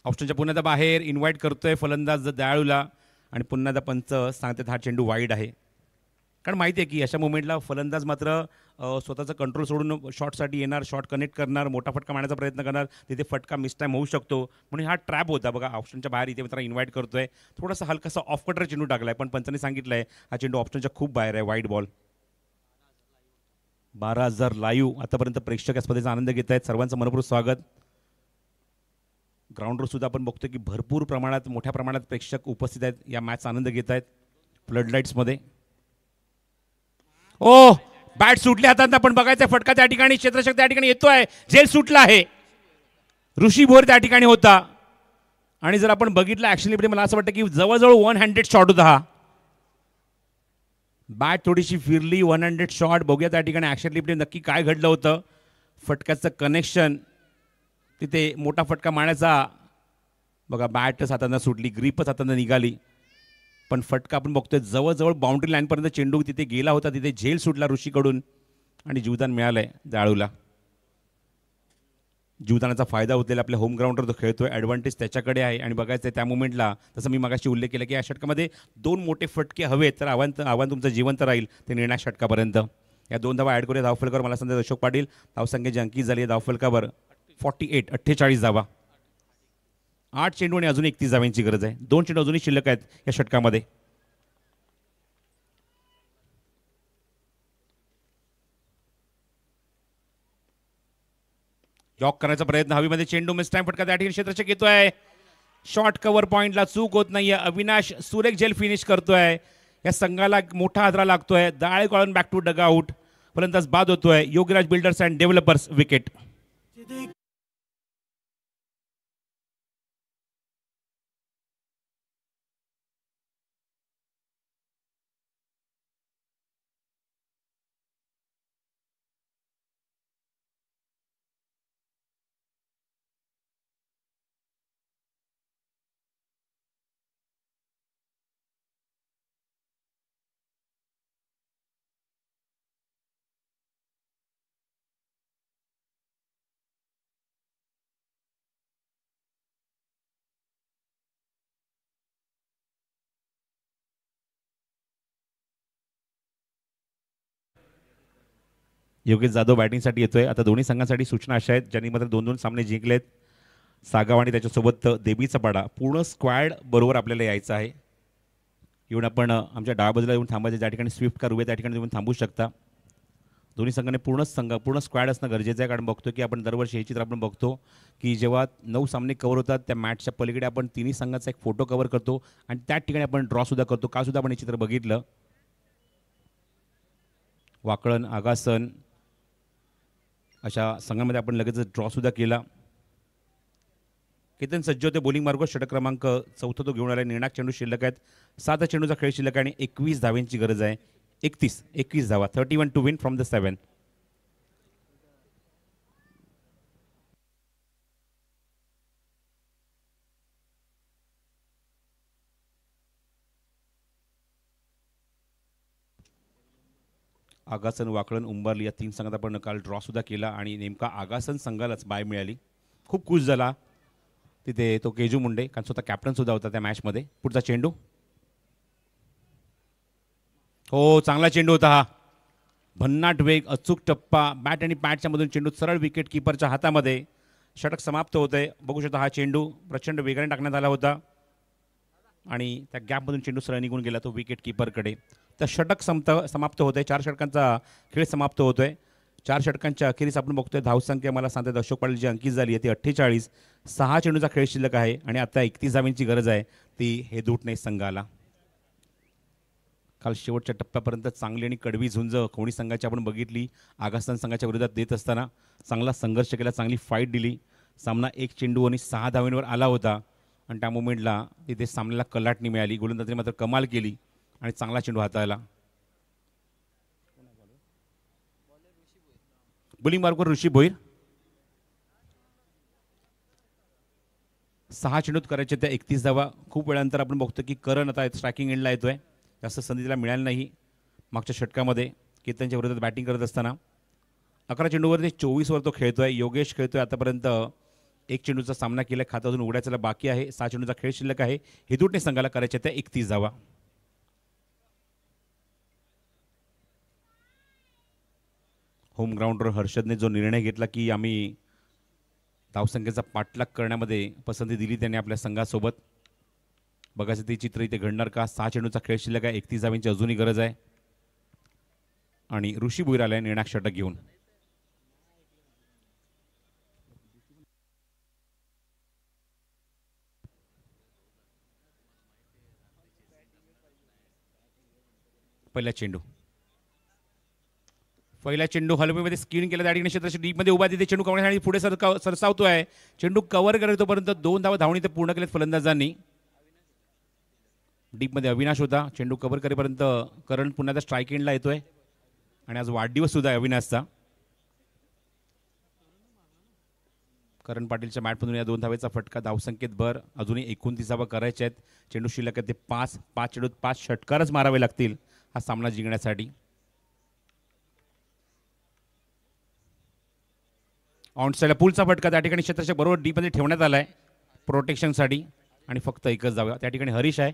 ऑप्शनच्या पुन्हा बाहेर इन्व्हाइट करतोय फलंदाज दयाळूला आणि पुन्हा पंच सांगतात हा चेंडू वाईड आहे. कारण माहिती आहे की अशा मुवमेंटला फलंदाज मात्र स्वतःचं कंट्रोल सोडून शॉटसाठी येणार, शॉट कनेक्ट करणार, मोठा फटका मारण्याचा प्रयत्न करणार, तिथे फटका मिसटाईम होऊ शकतो. म्हणून हा ट्रॅप होता बघा. ऑप्शनच्या बाहेर इथे मित्र इन्व्हाइट करतोय. थोडासा हलकासा ऑफ कटर चेंडू टाकलाय, पण पंचांनी सांगितलंय हा चेंडू ऑप्शनच्या खूप बाहेर आहे, वाईड बॉल. 12,000 लाईव्ह आतापर्यंत प्रेक्षक या स्पर्धेचा आनंद घेत आहेत. सर्वांचं मनपूर्वक स्वागत. ग्राउंडवर सुद्धा आपण बघतो की भरपूर प्रमाणात, मोठ्या प्रमाणात प्रेक्षक उपस्थित आहेत, या मॅचचा आनंद घेत आहेत फ्लड लाईट्समध्ये. ओ बॅट सुटली हातात, आपण बघायचं फटका त्या ठिकाणी, क्षेत्ररक्षक त्या ठिकाणी येतोय, झेल सुटला आहे. ऋषी भोईर त्या ठिकाणी होता आणि जर आपण बघितलं ऍक्च्युअली मला असं वाटतं की जवळजवळ 100 शॉट होता हा. बॅट थोडीशी फिरली, 100 शॉट. बघूया त्या ठिकाणी ऍक्च्युअली नक्की काय घडलं होतं. फटक्याचं कनेक्शन, तिथे मोठा फटका मारण्याचा बघा, बॅटच हातांना सुटली, ग्रीपच हातांना निघाली, पण फटका आपण बघतोय जवळजवळ बाउंड्री लाईनपर्यंत चेंडू तिथे गेला होता. तिथे झेल सुटला ऋषीकडून आणि जीवदान मिळालंय दयाळूला. जीवदानाचा फायदा होतलेला आपल्या होम ग्राउंडवर तो खेळतोय, ॲडव्हान्टेज त्याच्याकडे आहे. आणि बघायचं त्या मुवमेंटला जसं मी मगाशी उल्लेख केला की या षटकामध्ये 2 मोठे फटके हवेत, तर आव्हान तुमचं जिवंत राहील ते निर्णायक षटकापर्यंत. या 2 धावा ॲड करूया धावफलकावर. मला सांगतात अशोक पाटील धावसंख्येची अंकी झाली आहे धावफलकावर 48 धावा. 8 चेंडू आणि अजून 31 धावांची गरज आहे. 2 चेंडू अजूनही शिल्लक आहेत या षटकामध्ये. लॉक करण्याचा प्रयत्न, हवेमध्ये चेंडू, मिस टाइम फटका त्या ठिकाणी क्षेत्ररक्षक येतोय. शॉर्ट कव्हर पॉइंटला चूक होत नाहीये. अविनाश सुरेख झेल फिनिश करतोय. या संघाला मोठा हादरा लागतोय. दयाळू काळन बॅक टू डग आउट. फलंदाज बाद होतोय. Yogiraj builders and developers wicket. Yogesh Jadhav बॅटिंगसाठी येतोय. आता दोन्ही संघांसाठी सूचना अशा आहेत ज्यांनी मात्र 2-2 सामने जिंकलेत. सागाव आणि त्याच्यासोबत देवीचा पाडा. पूर्ण स्क्वॅड बरोबर आपल्याला यायचं आहे. येऊन आपण आमच्या डाव्या बाजूला येऊन थांबायचं. ज्या ठिकाणी स्विफ्ट कार उभे त्या ठिकाणी येऊन थांबू शकता. दोन्ही संघाने पूर्ण स्क्वॅड असणं गरजेचं आहे. कारण बघतो की आपण दरवर्षी हे चित्र आपण बघतो की जेव्हा 9 सामने कव्हर होतात त्या मॅचच्या पलीकडे आपण तिन्ही संघाचा एक फोटो कव्हर करतो आणि त्या ठिकाणी आपण ड्रॉ सुद्धा करतो. का सुद्धा आपण हे चित्र बघितलं. वाकळण, आगासन अशा संघामध्ये आपण लगेच ड्रॉ सुद्धा केला. केतन सज्ज होते बॉलिंग मार्ग. षटक क्रमांक 4 तो घेऊन आला. निर्णायक चेंडू शिल्लक आहेत. 7 चेंडूचा खेळ शिल्लक आहे आणि 21 धाव्यांची गरज आहे. 21 धावा. 31 to win from the 7. Agasan, Wakalan, Umbarli या 3 संघात आपण काल ड्रॉ सुद्धा केला आणि नेमका आगासन संघालाच बाय मिळाली. खूप खुश झाला तिथे तो केजू मुंडे, कारण स्वतः कॅप्टन सुद्धा होता त्या मॅचमध्ये. पुढचा चेंडू. हो, चांगला चेंडू होता हा. भन्नाट वेग, अचूक टप्पा, बॅट आणि पॅडच्या मधून चेंडू सरळ विकेट किपरच्या हातामध्ये. षटक समाप्त होतंय. बघू शकता हा चेंडू प्रचंड वेगाने टाकण्यात आला होता आणि त्या गॅपमधून चेंडू सरळ निघून गेला तो विकेट किपरकडे. तर षटक समाप्त होतंय. 4 षटकांचा खेळ समाप्त होतोय. 4 षटकांच्या अखेरीस आपण बघतोय धावसंख्या मला सांगतात अशोक पाटील जी अंकित झाली आहे ती 48. 6 चेंडूचा खेळ शिल्लक आहे आणि आता 31 धावांची गरज आहे. ती हे दुटणे संघाला. काल शेवटच्या टप्प्यापर्यंत चांगली आणि कडवी झुंज कोणी संघाची आपण बघितली. आगासन संघाच्या विरोधात देत असताना चांगला संघर्ष केला, चांगली फाईट दिली. सामना 1 चेंडू आणि 6 धावांवर आला होता आणि त्या मोमेंटला तिथे सामन्याला कलाटणी मिळाली. गोलंदाजाने मात्र कमाल केली आणि चांगला चेंडू हाताळला. बॉलिंग मार्कवर ऋषी भोईर. 6 चेंडूत करायचे त्या 31 धावा. खूप वेळानंतर आपण बघतो की करण आता स्ट्रायकिंग एंडला येतोय. जास्त संधी तिला मिळाली नाही मागच्या षटकामध्ये केतनच्या विरोधात बॅटिंग करत असताना. 11 चेंडूवर ते 24 तो खेळतोय. योगेश खेळतोय आतापर्यंत 1 चेंडूचा सामना केला. खातं अजून उघडायचा बाकी आहे. 6 चेंडूचा खेळ शिल्लक आहे. हिदुटणे संघाला करायच्या त्या 31 धावा. होम ग्राउंडवर हर्षदने जो निर्णय घेतला की आम्ही धावसंख्येचा पाठलाग करण्यामध्ये पसंती दिली त्याने आपल्या संघासोबत. बघायचं ते चित्र इथे घडणार का. 6 चेंडूचा खेळ शिल्लक आहे. 31 धावांची अजूनही गरज आहे आणि ऋषी भोईर आलाय निर्णायक षटक घेऊन. पहिला चेंडू हलवेमध्ये स्किन केला. त्या ठिकाणी क्षेत्राच्या डीपमध्ये उभा तिथे चेंडू कवण्यासाठी पुढे सरसावतोय. चेंडू कव्हर करत तोपर्यंत 2 धावा धावणी ते पूर्ण केलेत फलंदाजांनी. डीपमध्ये अविनाश होता. चेंडू कव्हर करेपर्यंत करण पुन्हा त्या स्ट्राईक एंडला येतोय आणि आज वाढदिवस सुद्धा आहे अविनाशचा. करण पाटीलच्या मॅटमधून या 2 धावेचा फटका. धावसंख्येत भर. अजूनही 29 धावा करायच्या आहेत. चेंडू शिल्लक आहे ते 5 चेंडूत 5 षटकारच मारावे लागतील हा सामना जिंकण्यासाठी. ऑनसाईडला पुलचा फटका. त्या ठिकाणी क्षेत्राच्या बरोबर डीपमध्ये ठेवण्यात आलाय प्रोटेक्शनसाठी आणि फक्त 1च धावा. त्या ठिकाणी हरीश आहे.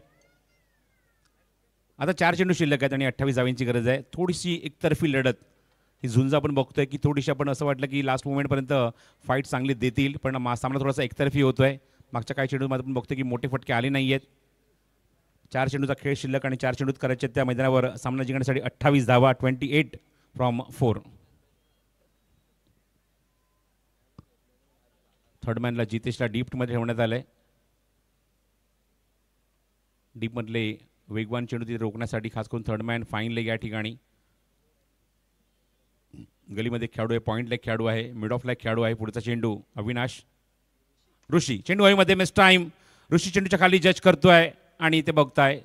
आता 4 चेंडू शिल्लक आहेत आणि 28 धावांची गरज आहे. थोडीशी एकतर्फी लढत ही झुंज आपण बघतोय की थोडीशी आपण असं वाटलं की लास्ट मोमेंटपर्यंत फाईट चांगली देतील पण सामना थोडासा एकतर्फी होतोय. मागच्या काही चेंडूमध्ये आपण बघतोय की मोठे फटके आले नाही आहेत. 4 चेंडूचा खेळ शिल्लक आणि 4 चेंडूत करायचे त्या मैदानावर सामना जिंकण्यासाठी 28 धावा. 28 फ्रॉम 4. थर्डमॅनला जितेशला डीपमध्ये ठेवण्यात आलंय. डीपमधले वेगवान चेंडू तिथे रोखण्यासाठी खास करून थर्डमॅन फाईन लेग या ठिकाणी. गलीमध्ये खेळाडू आहे. पॉईंटला एक खेळाडू आहे. मिड ऑफला एक खेळाडू आहे. पुढचा चेंडू अविनाश. ऋषी चेंडू हवेमध्ये मिस टाइम. ऋषी चेंडूच्या खाली जज करतोय आणि ते बघताय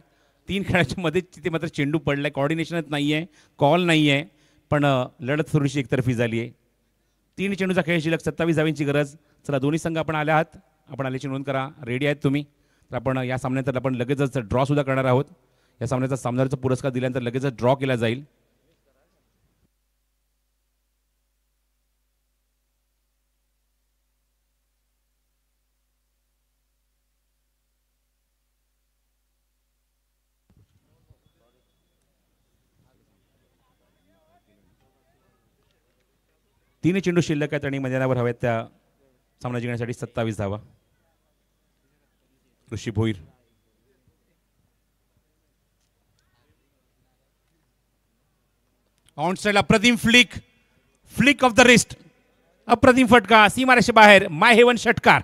3 खेळाच्या मध्ये तिथे मात्र चेंडू पडलाय. कॉर्डिनेशनच नाहीये, कॉल नाहीये पण लढत थोडीशी एकतर्फी झाली आहे. 3 चेंडूचा खेळ शिल्लक. 27 धावांची गरज. चला दोन्ही संघ आपण आले आहात. आपण आल्याची नोंद करा. रेडी आहेत तुम्ही. तर आपण या सामन्यात आपण लगेचच ड्रॉ सुद्धा करणार आहोत. या सामन्याचा सामनाचा पुरस्कार दिल्यानंतर लगेचच ड्रॉ केला जाईल. 3 चेंडू शिल्लक आहेत आणि मैदानावर हव्यात त्या सामना जिंकण्यासाठी 27 धावा. ऋषी भोईर ऑन साइडला Pradeep flick of the wrist. अप्रतिम फटका सीमारेषे बाहेर. माय हेवन षटकार.